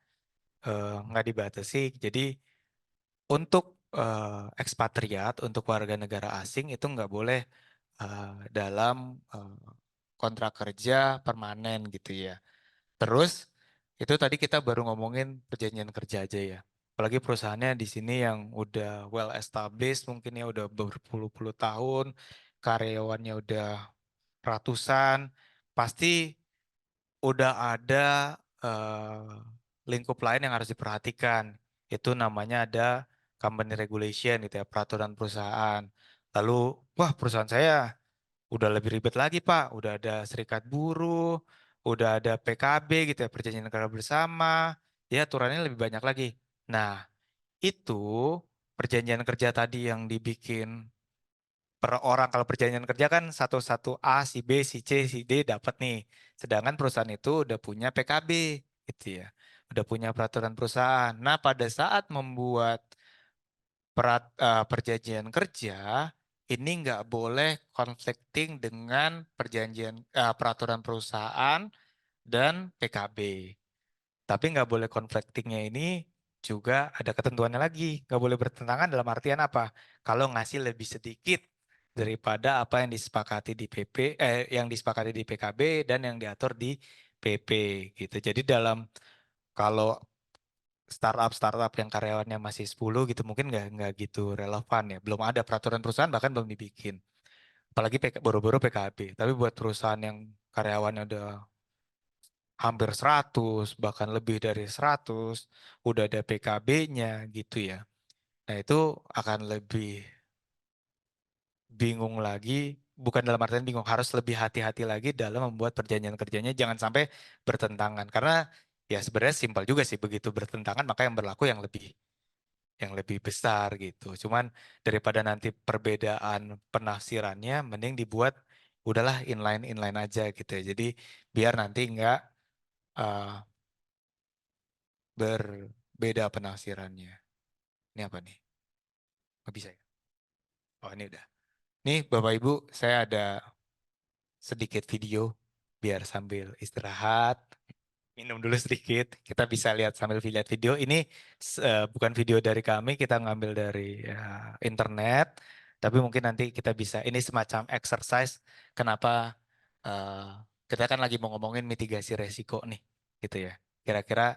nggak dibatasi. Jadi untuk ekspatriat, untuk warga negara asing itu nggak boleh dalam kontrak kerja permanen gitu ya. Terus itu tadi kita baru ngomongin perjanjian kerja aja ya. Apalagi perusahaannya di sini yang udah well established, mungkin ya udah berpuluh-puluh tahun, karyawannya udah ratusan, pasti udah ada eh, lingkup lain yang harus diperhatikan. Itu namanya ada company regulation gitu ya, peraturan perusahaan. Lalu, wah perusahaan saya udah lebih ribet lagi Pak, udah ada serikat buruh, udah ada PKB gitu ya, perjanjian kerja bersama, ya aturannya lebih banyak lagi. Nah, itu perjanjian kerja tadi yang dibikin per orang kalau perjanjian kerja kan satu A, si B, si C, si D dapat nih. Sedangkan perusahaan itu udah punya PKB gitu ya. Udah punya peraturan perusahaan. Nah, pada saat membuat perjanjian kerja ini nggak boleh conflicting dengan peraturan perusahaan dan PKB. Tapi nggak boleh conflictingnya ini juga ada ketentuannya lagi. Nggak boleh bertentangan dalam artian apa? Kalau ngasih lebih sedikit daripada apa yang disepakati di yang disepakati di PKB dan yang diatur di PP gitu. Jadi dalam kalau startup yang karyawannya masih 10 gitu mungkin nggak gitu relevan ya. Belum ada peraturan perusahaan bahkan belum dibikin. Apalagi boro-boro PKB. Tapi buat perusahaan yang karyawannya udah hampir 100 bahkan lebih dari 100 udah ada PKB-nya gitu ya. Nah, itu akan lebih bingung lagi, bukan dalam artian bingung, harus lebih hati-hati lagi dalam membuat perjanjian kerjanya jangan sampai bertentangan. Karena ya sebenarnya simpel juga sih begitu bertentangan maka yang berlaku yang lebih besar gitu. Cuman daripada nanti perbedaan penafsirannya mending dibuat udahlah inline aja gitu ya. Jadi biar nanti nggak eh, berbeda penafsirannya. Ini apa nih? Nggak bisa ya? Oh ini udah. Nih Bapak Ibu, saya ada sedikit video biar sambil istirahat, minum dulu sedikit. Kita bisa lihat sambil lihat video. Ini bukan video dari kami, kita ngambil dari internet. Tapi mungkin nanti kita bisa, ini semacam exercise. Kenapa eh, kita kan lagi mau ngomongin mitigasi resiko nih, gitu ya. Kira-kira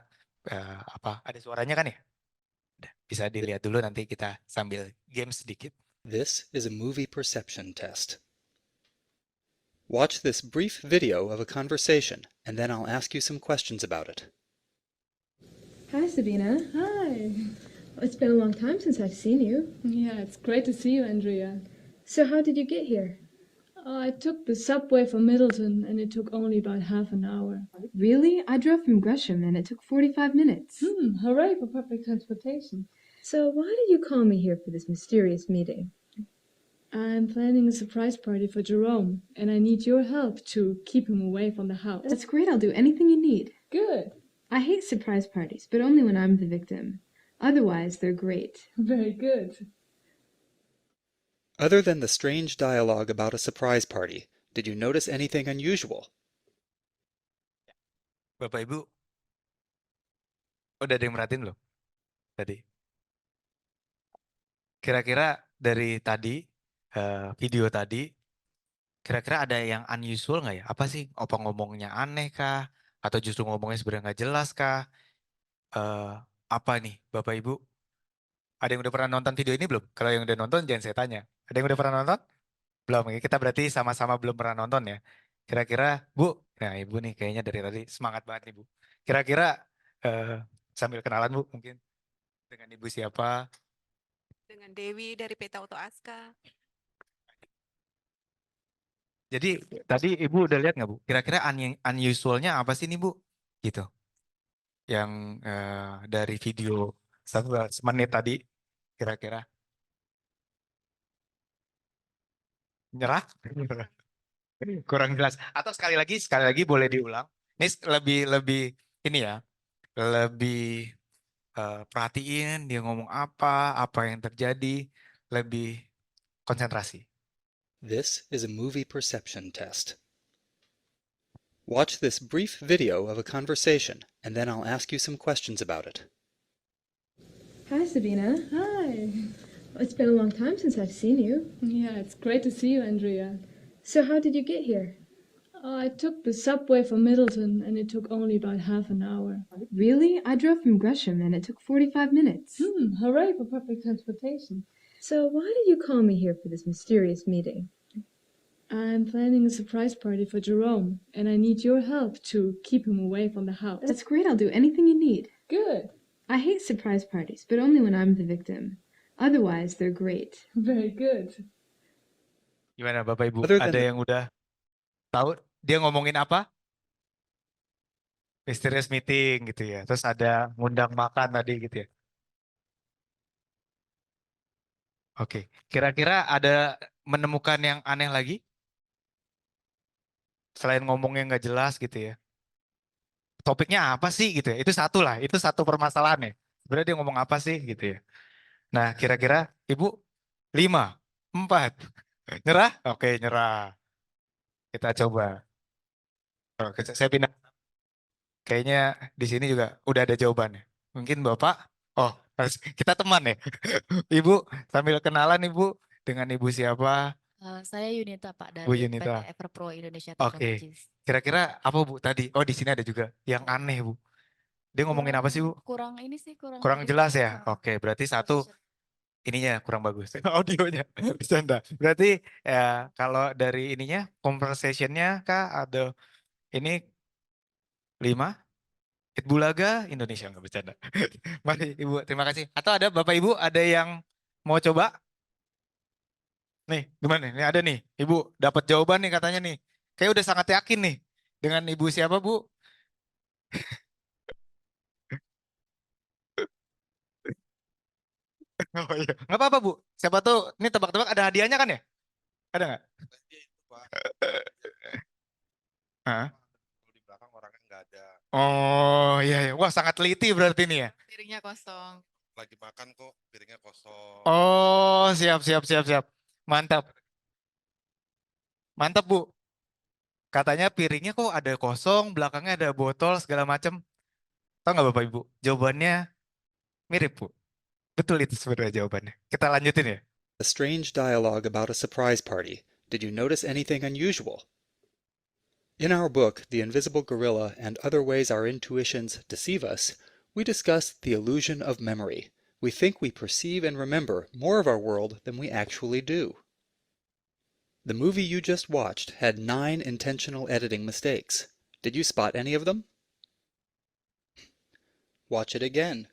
apa? Ada suaranya kan ya? Udah, bisa dilihat dulu nanti kita sambil game sedikit. This is a movie perception test. Watch this brief video of a conversation, and then I'll ask you some questions about it. Hi, Sabina. Hi. It's been a long time since I've seen you. Yeah, it's great to see you, Andrea. So how did you get here? I took the subway from Middleton and it took only about half an hour. Really? I drove from Gresham and it took 45 minutes. Hooray for public transportation. So why did you call me here for this mysterious meeting? I'm planning a surprise party for Jerome and I need your help to keep him away from the house. That's great. I'll do anything you need. Good. I hate surprise parties, but only when I'm the victim. Otherwise, they're great. Very good. Other than the strange dialogue about a surprise party, did you notice anything unusual? Bapak Ibu, udah ada yang merhatiin loh tadi? Kira-kira dari tadi, video tadi, kira-kira ada yang unusual nggak ya? Apa sih? Apa ngomongnya aneh kah? Atau justru ngomongnya sebenarnya nggak jelas kah? Apa nih Bapak Ibu? Ada yang udah pernah nonton video ini belum? Kalau yang udah nonton jangan saya tanya. Ada yang udah pernah nonton? Belum. Kita berarti sama-sama belum pernah nonton ya. Kira-kira Bu, nah Ibu nih kayaknya dari tadi semangat banget nih Bu. Kira-kira sambil kenalan Bu mungkin dengan Ibu siapa? Dengan Dewi dari PT Auto Aska. Jadi tadi Ibu udah lihat nggak Bu? Kira-kira unusualnya apa sih nih Bu? Gitu. Yang dari video 1 menit tadi kira-kira. Nyerah? Kurang jelas. Atau sekali lagi boleh diulang. Ini lebih ini ya, lebih perhatiin dia ngomong apa yang terjadi, lebih konsentrasi. This is a movie perception test. Watch this brief video of a conversation, and then I'll ask you some questions about it. Hi, Sabina. Hi. It's been a long time since I've seen you. Yeah, it's great to see you, Andrea. So how did you get here? I took the subway from Middleton and it took only about half an hour. Really? I drove from Gresham and it took 45 minutes. Hooray for public transportation. So why did you call me here for this mysterious meeting? I'm planning a surprise party for Jerome and I need your help to keep him away from the house. That's great. I'll do anything you need. Good. I hate surprise parties, but only when I'm the victim. Otherwise, they're great. Very good. Gimana Bapak Ibu? Other than Ada the- yang udah tahu dia ngomongin apa? Mysterious meeting gitu ya. Terus ada ngundang makan tadi gitu ya. Oke, kira-kira ada menemukan yang aneh lagi? Selain ngomongnya nggak jelas gitu ya. Topiknya apa sih gitu ya? Itu satu permasalahan ya. Sebenarnya dia ngomong apa sih gitu ya. Nah, kira-kira Ibu 5, 4. Nyerah? Oke, nyerah. Kita coba. Oke, saya pindah. Kayaknya di sini juga udah ada jawabannya. Mungkin Bapak, kita teman ya. Ibu, sambil kenalan Ibu dengan Ibu siapa? Saya Yunita Pak dari Bu Yunita. PT Everpro Indonesia Oke. Technologies. Kira-kira apa Bu tadi? Oh, di sini ada juga yang aneh Bu. Dia ngomongin apa sih Bu? Kurang ini sih Kurang jelas ya? Oke, berarti satu ininya kurang bagus. Audionya bercanda. Berarti ya kalau dari ininya conversation-nya kah ada ini 5 Itbulaga Indonesia nggak bercanda. Mari Ibu, terima kasih. Atau ada Bapak Ibu ada yang mau coba? Nih, gimana nih? Ini ada nih. Ibu dapat jawaban nih katanya nih. Kayak udah sangat yakin nih dengan Ibu siapa Bu? Oh iya, nggak apa-apa Bu. Siapa tuh? Ini tebak-tebak ada hadiahnya kan ya? Ada nggak? Hah? Di belakang orangnya nggak ada. Oh iya, iya. Wah sangat teliti berarti ini ya. Piringnya kosong. Lagi makan kok piringnya kosong. Oh siap siap siap siap. Mantap. Mantap Bu. Katanya piringnya kok ada kosong, belakangnya ada botol segala macam. Tahu nggak Bapak Ibu? Jawabannya mirip Bu. Betul itu sebenarnya jawabannya. Kita lanjutin ya. A strange dialogue about a surprise party. Did you notice anything unusual? In our book, The Invisible Gorilla and Other Ways Our Intuitions Deceive Us, we discuss the illusion of memory. We think we perceive and remember more of our world than we actually do. The movie you just watched had 9 intentional editing mistakes. Did you spot any of them? Watch it again.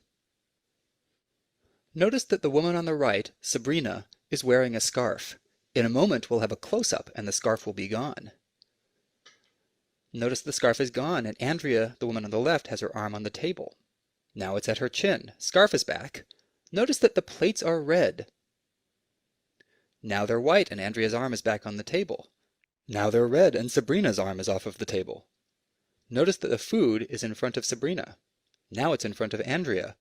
Notice that the woman on the right, Sabrina, is wearing a scarf. In a moment, we'll have a close-up and the scarf will be gone. Notice the scarf is gone and Andrea, the woman on the left, has her arm on the table. Now it's at her chin. Scarf is back. Notice that the plates are red. Now they're white and Andrea's arm is back on the table. Now they're red and Sabrina's arm is off of the table. Notice that the food is in front of Sabrina. Now it's in front of Andrea.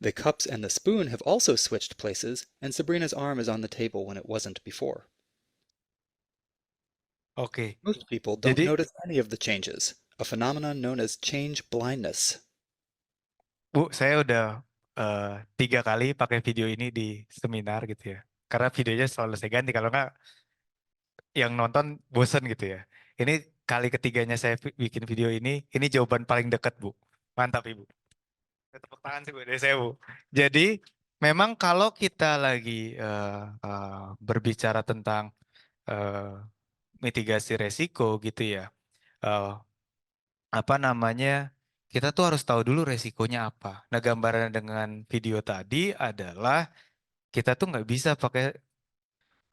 The cups and the spoon have also switched places, and Sabrina's arm is on the table when it wasn't before. Oke. Most people don't Jadi notice any of the changes, a phenomenon known as change blindness. Bu, saya udah 3 kali pakai video ini di seminar gitu ya. Karena videonya selalu saya ganti, kalau nggak yang nonton bosen gitu ya. Ini kali ketiganya saya bikin video ini jawaban paling dekat Bu. Mantap Ibu. Tepuk tangan sih Bu dari saya Bu. Jadi memang kalau kita lagi berbicara tentang mitigasi resiko gitu ya, apa namanya, kita tuh harus tahu dulu resikonya apa. Nah gambaran dengan video tadi adalah kita tuh nggak bisa pakai,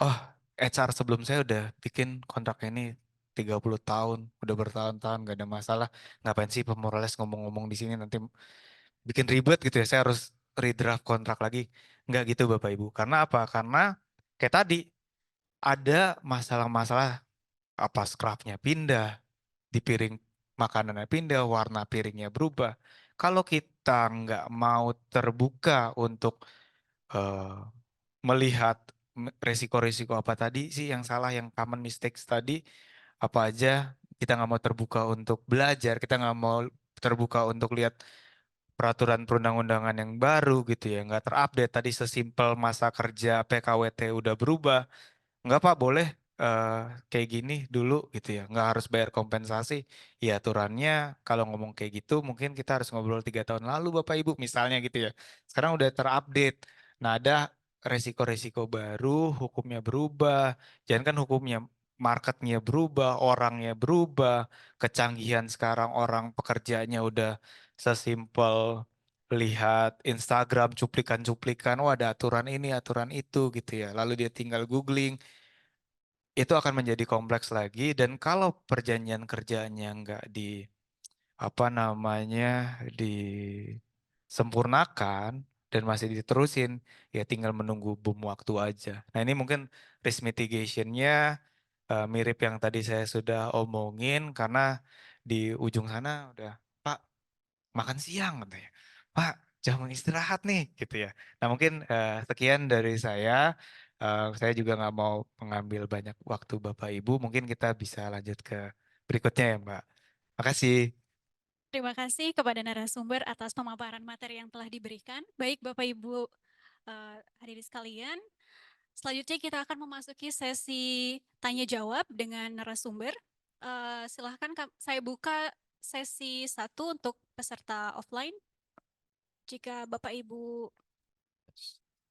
oh HR sebelum saya udah bikin kontrak ini 30 tahun, udah bertahun-tahun nggak ada masalah. Ngapain sih pemorales ngomong-ngomong di sini nanti bikin ribet gitu ya. Saya harus redraft kontrak lagi. Nggak gitu Bapak Ibu. Karena apa? Karena kayak tadi ada masalah-masalah, apa skrapnya pindah, di piring makanannya pindah, warna piringnya berubah. Kalau kita nggak mau terbuka untuk eh, melihat resiko-resiko apa tadi sih yang salah, yang common mistakes tadi, apa aja, kita nggak mau terbuka untuk belajar, kita nggak mau terbuka untuk lihat peraturan perundang-undangan yang baru gitu ya, nggak terupdate tadi, sesimpel masa kerja PKWT udah berubah. Nggak Pak, boleh kayak gini dulu gitu ya, nggak harus bayar kompensasi. Ya aturannya kalau ngomong kayak gitu mungkin kita harus ngobrol 3 tahun lalu Bapak Ibu misalnya gitu ya. Sekarang udah terupdate. Nah ada resiko-resiko baru, hukumnya berubah. Jangan kan hukumnya, marketnya berubah, orangnya berubah. Kecanggihan sekarang orang pekerjaannya udah sesimpel lihat Instagram cuplikan-cuplikan, oh ada aturan ini, aturan itu gitu ya. Lalu dia tinggal googling, itu akan menjadi kompleks lagi. Dan kalau perjanjian kerjanya nggak di, apa namanya, disempurnakan dan masih diterusin, ya tinggal menunggu bom waktu aja. Nah ini mungkin risk mitigationnya mirip yang tadi saya sudah omongin, karena di ujung sana udah, Pak makan siang katanya, Pak jam istirahat nih gitu ya. Nah mungkin sekian dari saya. Saya juga nggak mau mengambil banyak waktu Bapak Ibu. Mungkin kita bisa lanjut ke berikutnya ya Mbak. Makasih. Terima kasih kepada narasumber atas pemaparan materi yang telah diberikan. Baik Bapak Ibu hadirin sekalian, selanjutnya kita akan memasuki sesi tanya jawab dengan narasumber. Silahkan saya buka sesi 1 untuk peserta offline. Jika Bapak Ibu.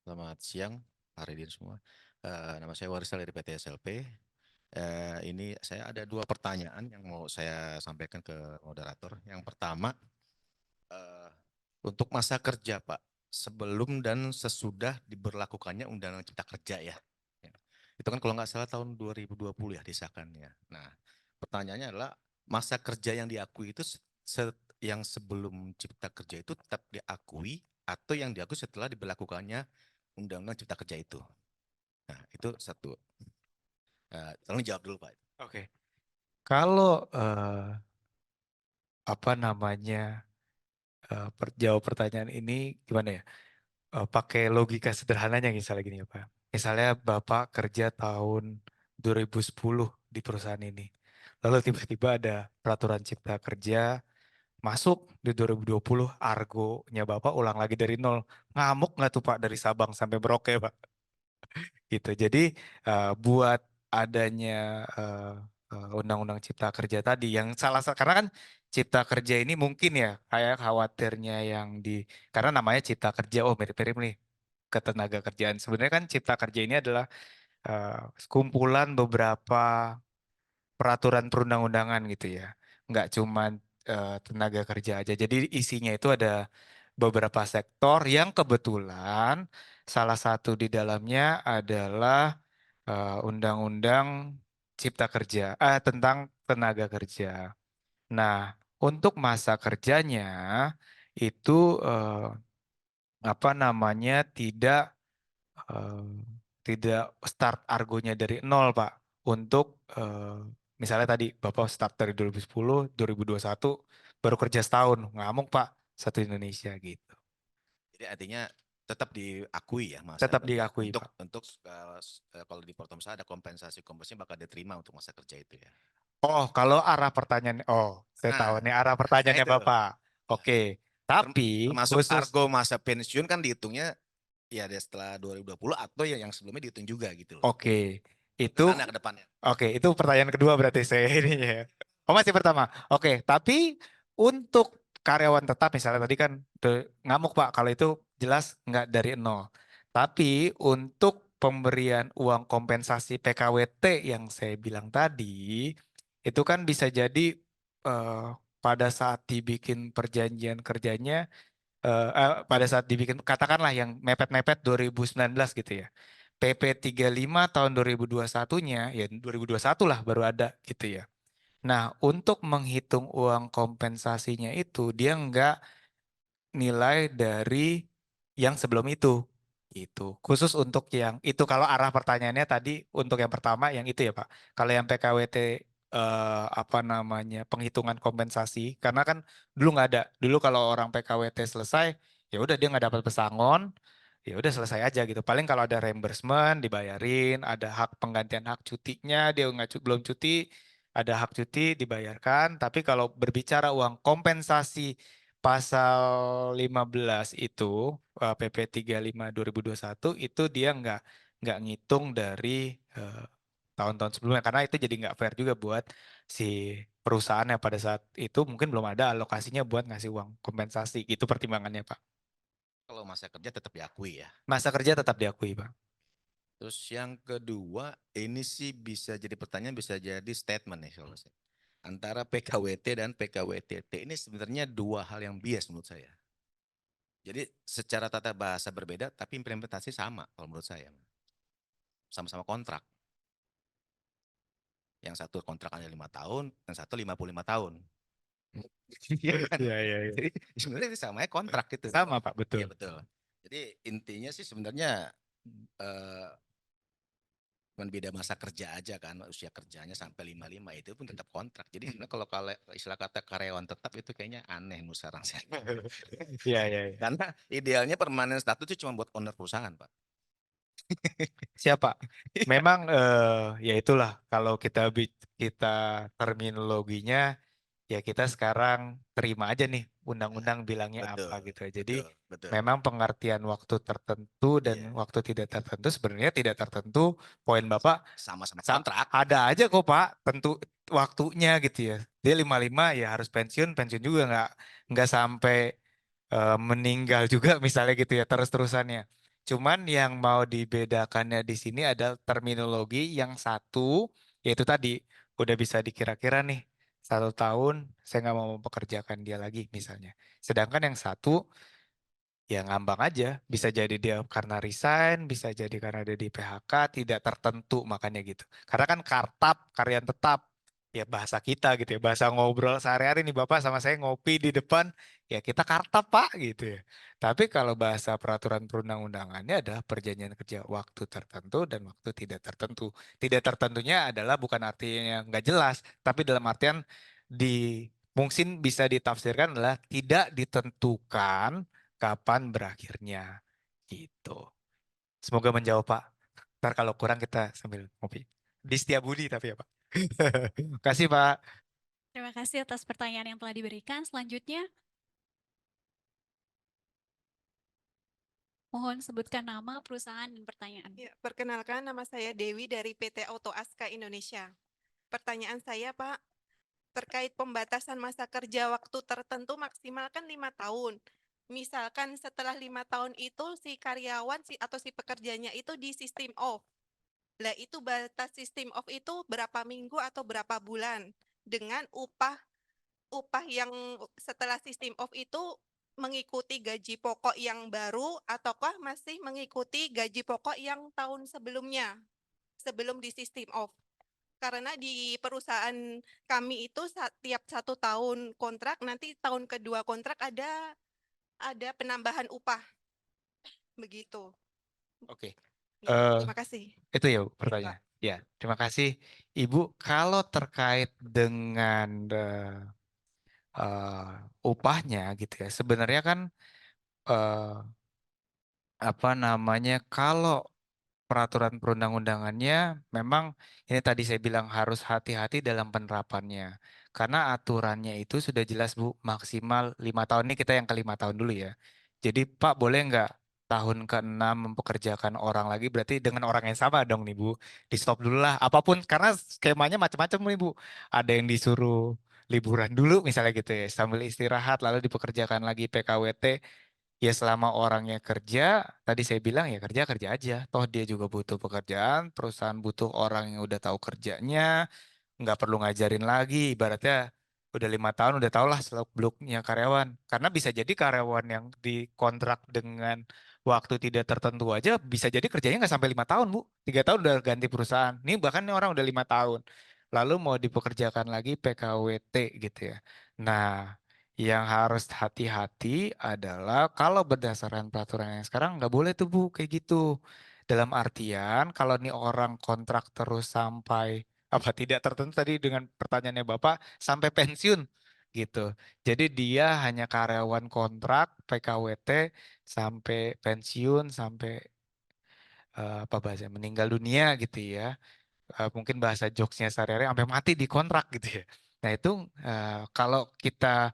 Selamat siang, Pak Redin semua. Nama saya Warisal dari PT SLP. Ini saya ada 2 pertanyaan yang mau saya sampaikan ke moderator. Yang pertama, untuk masa kerja Pak, sebelum dan sesudah diberlakukannya Undang-Undang Cipta Kerja ya. Itu kan kalau nggak salah tahun 2020 ya disahkannya. Nah, pertanyaannya adalah masa kerja yang diakui itu yang sebelum Cipta Kerja itu tetap diakui atau yang diakui setelah diberlakukannya Undang-Undang Cipta Kerja itu. Nah, itu satu. Tolong jawab dulu Pak. Oke. Kalau apa namanya jawab pertanyaan ini gimana ya? Pakai logika sederhananya misalnya gini ya Pak. Misalnya Bapak kerja tahun 2010 di perusahaan ini. Lalu tiba-tiba ada peraturan cipta kerja masuk di 2020, argonya Bapak ulang lagi dari nol. Ngamuk nggak tuh Pak dari Sabang sampai Merauke Pak? Gitu. Jadi buat adanya undang-undang cipta kerja tadi yang karena kan cipta kerja ini mungkin ya kayak khawatirnya yang karena namanya cipta kerja, oh mirip-mirip nih ketenaga kerjaan. Sebenarnya kan cipta kerja ini adalah kumpulan beberapa peraturan perundang-undangan gitu ya. Nggak cuma tenaga kerja aja. Jadi isinya itu ada beberapa sektor yang kebetulan salah satu di dalamnya adalah undang-undang cipta kerja, tentang tenaga kerja. Nah, untuk masa kerjanya itu apa namanya eh, tidak start argonya dari nol, Pak. Untuk misalnya tadi Bapak start dari 2010, 2021 baru kerja setahun, ngamuk Pak, satu Indonesia gitu. Jadi artinya tetap diakui ya masa Tetap kerja. diakui, Pak. Untuk kalau di Portomsa ada kompensasinya bakal diterima untuk masa kerja itu ya. Oh, kalau arah pertanyaan, saya tahu Nah, nih arah nah pertanyaannya itu. Bapak. Oke, tapi Termasuk khusus, argo masa pensiun kan dihitungnya ya dari setelah 2020 atau yang sebelumnya dihitung juga gitu loh. oke, itu, Kesana ke depannya. oke, itu pertanyaan kedua berarti saya ini ya. Oh, masih pertama. Oke, tapi untuk karyawan tetap misalnya tadi kan ngamuk Pak, kalau itu jelas nggak dari nol. Tapi untuk pemberian uang kompensasi PKWT yang saya bilang tadi, itu kan bisa jadi eh, pada saat dibikin perjanjian kerjanya, pada saat dibikin katakanlah yang mepet-mepet 2019 gitu ya. PP 35 tahun 2021-nya ya 2021 lah baru ada gitu ya. Nah, untuk menghitung uang kompensasinya itu dia nggak nilai dari yang sebelum itu. Itu khusus untuk yang itu kalau arah pertanyaannya tadi untuk yang pertama yang itu ya Pak. Kalau yang PKWT apa namanya penghitungan kompensasi karena kan dulu nggak ada. Dulu kalau orang PKWT selesai ya udah dia nggak dapat pesangon, ya udah selesai aja gitu. Paling kalau ada reimbursement dibayarin, ada hak penggantian hak cutinya dia nggak belum cuti, ada hak cuti dibayarkan. Tapi kalau berbicara uang kompensasi pasal 15 itu PP 35 2021 itu dia nggak ngitung dari tahun-tahun sebelumnya karena itu jadi nggak fair juga buat si perusahaan yang pada saat itu mungkin belum ada alokasinya buat ngasih uang kompensasi. Itu pertimbangannya, Pak. Kalau masa kerja tetap diakui ya. Masa kerja tetap diakui, Pak. Terus yang kedua, ini sih bisa jadi pertanyaan, bisa jadi statement nih kalau saya. Antara PKWT dan PKWTT ini sebenarnya dua hal yang bias menurut saya. Jadi secara tata bahasa berbeda, tapi implementasi sama kalau menurut saya. Sama-sama kontrak. Yang satu kontrak hanya 5 tahun, yang satu 55 tahun. Iya kan? Iya, iya, iya. Jadi sebenarnya samanya kontrak gitu. Sama, Pak, betul. Iya betul. Jadi intinya sih sebenarnya cuman beda masa kerja aja kan, usia kerjanya sampai 55 itu pun tetap kontrak. Jadi sebenarnya kalau istilah kata karyawan tetap itu kayaknya aneh menurut saran saya. Iya, iya, iya. Karena idealnya permanen status itu cuma buat owner perusahaan, Pak. Siapa? Memang ya itulah kalau kita terminologinya ya kita sekarang terima aja nih undang-undang bilangnya Betul, apa gitu. Jadi betul, betul. memang pengertian waktu tertentu dan Iya. waktu tidak tertentu sebenarnya tidak tertentu. Poin Bapak Sama-sama kontrak. ada aja kok Pak, tentu waktunya gitu ya. Dia 55 ya harus pensiun, pensiun juga nggak sampai meninggal juga misalnya gitu ya terus-terusannya. Cuman yang mau dibedakannya di sini adalah terminologi yang satu yaitu tadi udah bisa dikira-kira nih 1 tahun saya nggak mau mempekerjakan dia lagi misalnya. Sedangkan yang satu ya ngambang aja, bisa jadi dia karena resign, bisa jadi karena dia di PHK, tidak tertentu makanya gitu. Karena kan kartap, karyawan tetap, ya bahasa kita gitu ya, bahasa ngobrol sehari-hari nih Bapak sama saya ngopi di depan, ya kita kartap Pak gitu ya. Tapi kalau bahasa peraturan perundang-undangannya adalah perjanjian kerja waktu tertentu dan waktu tidak tertentu. Tidak tertentunya adalah bukan artinya nggak jelas, tapi dalam artian di mungkin bisa ditafsirkan adalah tidak ditentukan kapan berakhirnya gitu. Semoga menjawab Pak. Ntar kalau kurang kita sambil ngopi. Di Setiabudi tapi ya Pak. Kasih Pak. Terima kasih atas pertanyaan yang telah diberikan. Selanjutnya, mohon sebutkan nama, perusahaan, dan pertanyaan. Ya, perkenalkan nama saya Dewi dari PT Auto Aska Indonesia. Pertanyaan saya, Pak, terkait pembatasan masa kerja waktu tertentu maksimal kan 5 tahun. Misalkan setelah 5 tahun itu si karyawan atau si pekerjanya itu di sistem off. Lah itu batas sistem off itu berapa minggu atau berapa bulan dengan upah yang setelah sistem off itu mengikuti gaji pokok yang baru ataukah masih mengikuti gaji pokok yang tahun sebelumnya sebelum di sistem off. Karena di perusahaan kami itu tiap 1 tahun kontrak, nanti tahun kedua kontrak ada penambahan upah. Begitu. Oke. Ya, Eh, terima kasih. itu ya Bu, Ya, Pak. pertanyaan. Ya, terima kasih Ibu. Kalau terkait dengan upahnya gitu ya, sebenarnya kan eh, apa namanya, kalau peraturan perundang-undangannya memang ini tadi saya bilang harus hati-hati dalam penerapannya. Karena aturannya itu sudah jelas Bu, maksimal 5 tahun. Ini kita yang ke 5 tahun dulu ya. Jadi Pak boleh nggak tahun ke-6 mempekerjakan orang lagi berarti dengan orang yang sama dong nih Bu. Di stop dulu lah. Apapun karena skemanya macam-macam nih Bu. Ada yang disuruh liburan dulu misalnya gitu ya. Sambil istirahat lalu dipekerjakan lagi PKWT. Ya selama orangnya kerja, tadi saya bilang ya kerja kerja aja. Toh dia juga butuh pekerjaan, perusahaan butuh orang yang udah tahu kerjanya, nggak perlu ngajarin lagi. Ibaratnya udah 5 tahun udah tau lah seluk beluknya karyawan. Karena bisa jadi karyawan yang dikontrak dengan waktu tidak tertentu aja bisa jadi kerjanya nggak sampai 5 tahun Bu. 3 tahun udah ganti perusahaan. Ini bahkan ini orang udah 5 tahun. Lalu mau dipekerjakan lagi PKWT gitu ya. Nah, yang harus hati-hati adalah kalau berdasarkan peraturan yang sekarang nggak boleh tuh Bu kayak gitu. Dalam artian kalau nih orang kontrak terus sampai apa tidak tertentu tadi dengan pertanyaannya Bapak sampai pensiun gitu. Jadi dia hanya karyawan kontrak PKWT sampai pensiun sampai apa bahasa meninggal dunia gitu ya. Mungkin bahasa jokesnya sehari-hari sampai mati di kontrak gitu ya. Nah itu kalau kita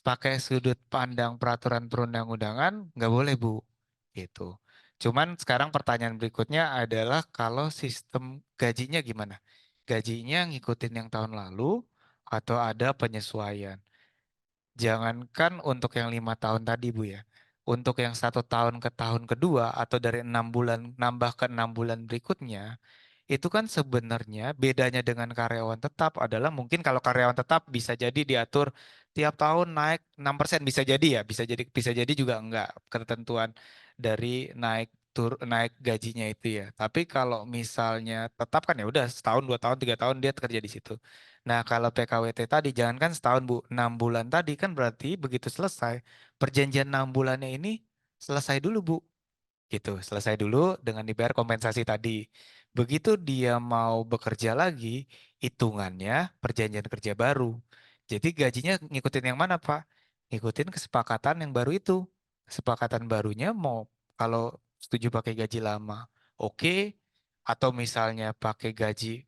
pakai sudut pandang peraturan perundang-undangan nggak boleh Bu gitu. Cuman sekarang pertanyaan berikutnya adalah kalau sistem gajinya gimana? Gajinya ngikutin yang tahun lalu atau ada penyesuaian? Jangankan untuk yang 5 tahun tadi Bu ya. Untuk yang 1 tahun ke tahun kedua atau dari 6 bulan nambah ke 6 bulan berikutnya itu kan sebenarnya bedanya dengan karyawan tetap adalah mungkin kalau karyawan tetap bisa jadi diatur tiap tahun naik 6% bisa jadi ya, bisa jadi juga enggak ketentuan dari naik gajinya itu ya. Tapi kalau misalnya tetap kan ya udah setahun, 2 tahun, 3 tahun dia kerja di situ. Nah, kalau PKWT tadi jangankan setahun Bu, 6 bulan tadi kan berarti begitu selesai perjanjian 6 bulannya ini selesai dulu Bu gitu. Selesai dulu dengan dibayar kompensasi tadi. Begitu dia mau bekerja lagi, hitungannya perjanjian kerja baru. Jadi gajinya ngikutin yang mana, Pak? Ngikutin kesepakatan yang baru itu. Kesepakatan barunya mau kalau setuju pakai gaji lama, oke. Atau misalnya pakai gaji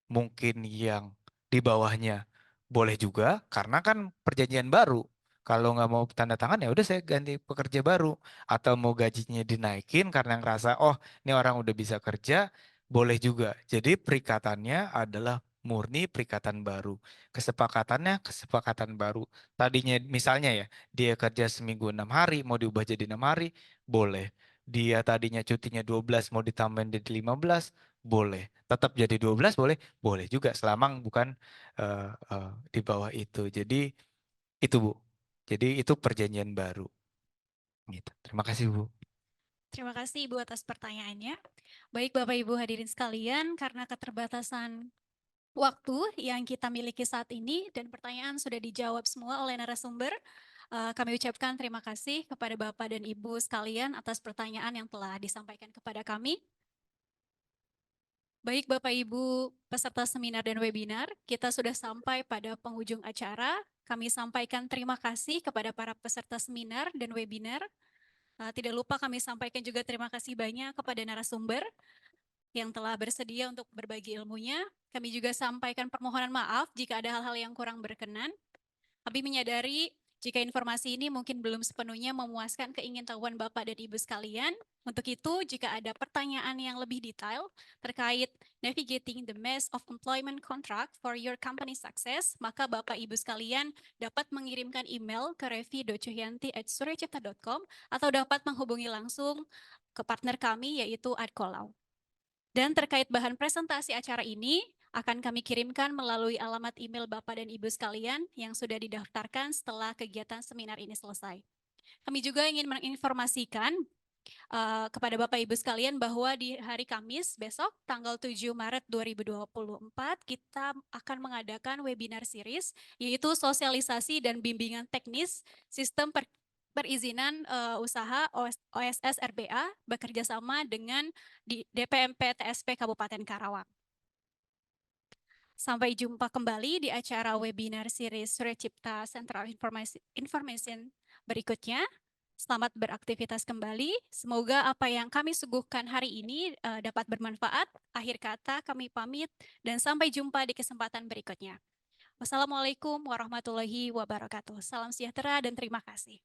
mungkin yang di bawahnya boleh juga karena kan perjanjian baru. Kalau nggak mau tanda tangan ya udah saya ganti pekerja baru atau mau gajinya dinaikin karena ngerasa oh ini orang udah bisa kerja boleh juga. Jadi perikatannya adalah murni perikatan baru. Kesepakatannya kesepakatan baru. Tadinya misalnya ya dia kerja seminggu 6 hari mau diubah jadi 6 hari boleh. Dia tadinya cutinya 12 mau ditambahin jadi 15 boleh. Tetap jadi 12 boleh, boleh juga selama bukan di bawah itu. Jadi itu Bu. Jadi itu perjanjian baru. Gitu. Terima kasih Bu. Terima kasih Ibu atas pertanyaannya. Baik Bapak Ibu hadirin sekalian, karena keterbatasan waktu yang kita miliki saat ini dan pertanyaan sudah dijawab semua oleh narasumber. Kami ucapkan terima kasih kepada Bapak dan Ibu sekalian atas pertanyaan yang telah disampaikan kepada kami. Baik Bapak Ibu peserta seminar dan webinar, kita sudah sampai pada penghujung acara. Kami sampaikan terima kasih kepada para peserta seminar dan webinar. Tidak lupa kami sampaikan juga terima kasih banyak kepada narasumber yang telah bersedia untuk berbagi ilmunya. Kami juga sampaikan permohonan maaf jika ada hal-hal yang kurang berkenan. Kami menyadari jika informasi ini mungkin belum sepenuhnya memuaskan keingintahuan Bapak dan Ibu sekalian. Untuk itu, jika ada pertanyaan yang lebih detail terkait navigating the maze of employment contract for your company success, maka Bapak Ibu sekalian dapat mengirimkan email ke revi.cuhyanti@suryacipta.com atau dapat menghubungi langsung ke partner kami yaitu Adkolau. Dan terkait bahan presentasi acara ini akan kami kirimkan melalui alamat email Bapak dan Ibu sekalian yang sudah didaftarkan setelah kegiatan seminar ini selesai. Kami juga ingin menginformasikan kepada Bapak Ibu sekalian bahwa di hari Kamis besok tanggal 7 Maret 2024 kita akan mengadakan webinar series yaitu sosialisasi dan bimbingan teknis sistem perizinan usaha OSS RBA bekerja sama dengan DPMP TSP Kabupaten Karawang. Sampai jumpa kembali di acara webinar series Suryacipta Central Information berikutnya. Selamat beraktivitas kembali. Semoga apa yang kami suguhkan hari ini dapat bermanfaat. Akhir kata kami pamit dan sampai jumpa di kesempatan berikutnya. Wassalamualaikum warahmatullahi wabarakatuh. Salam sejahtera dan terima kasih.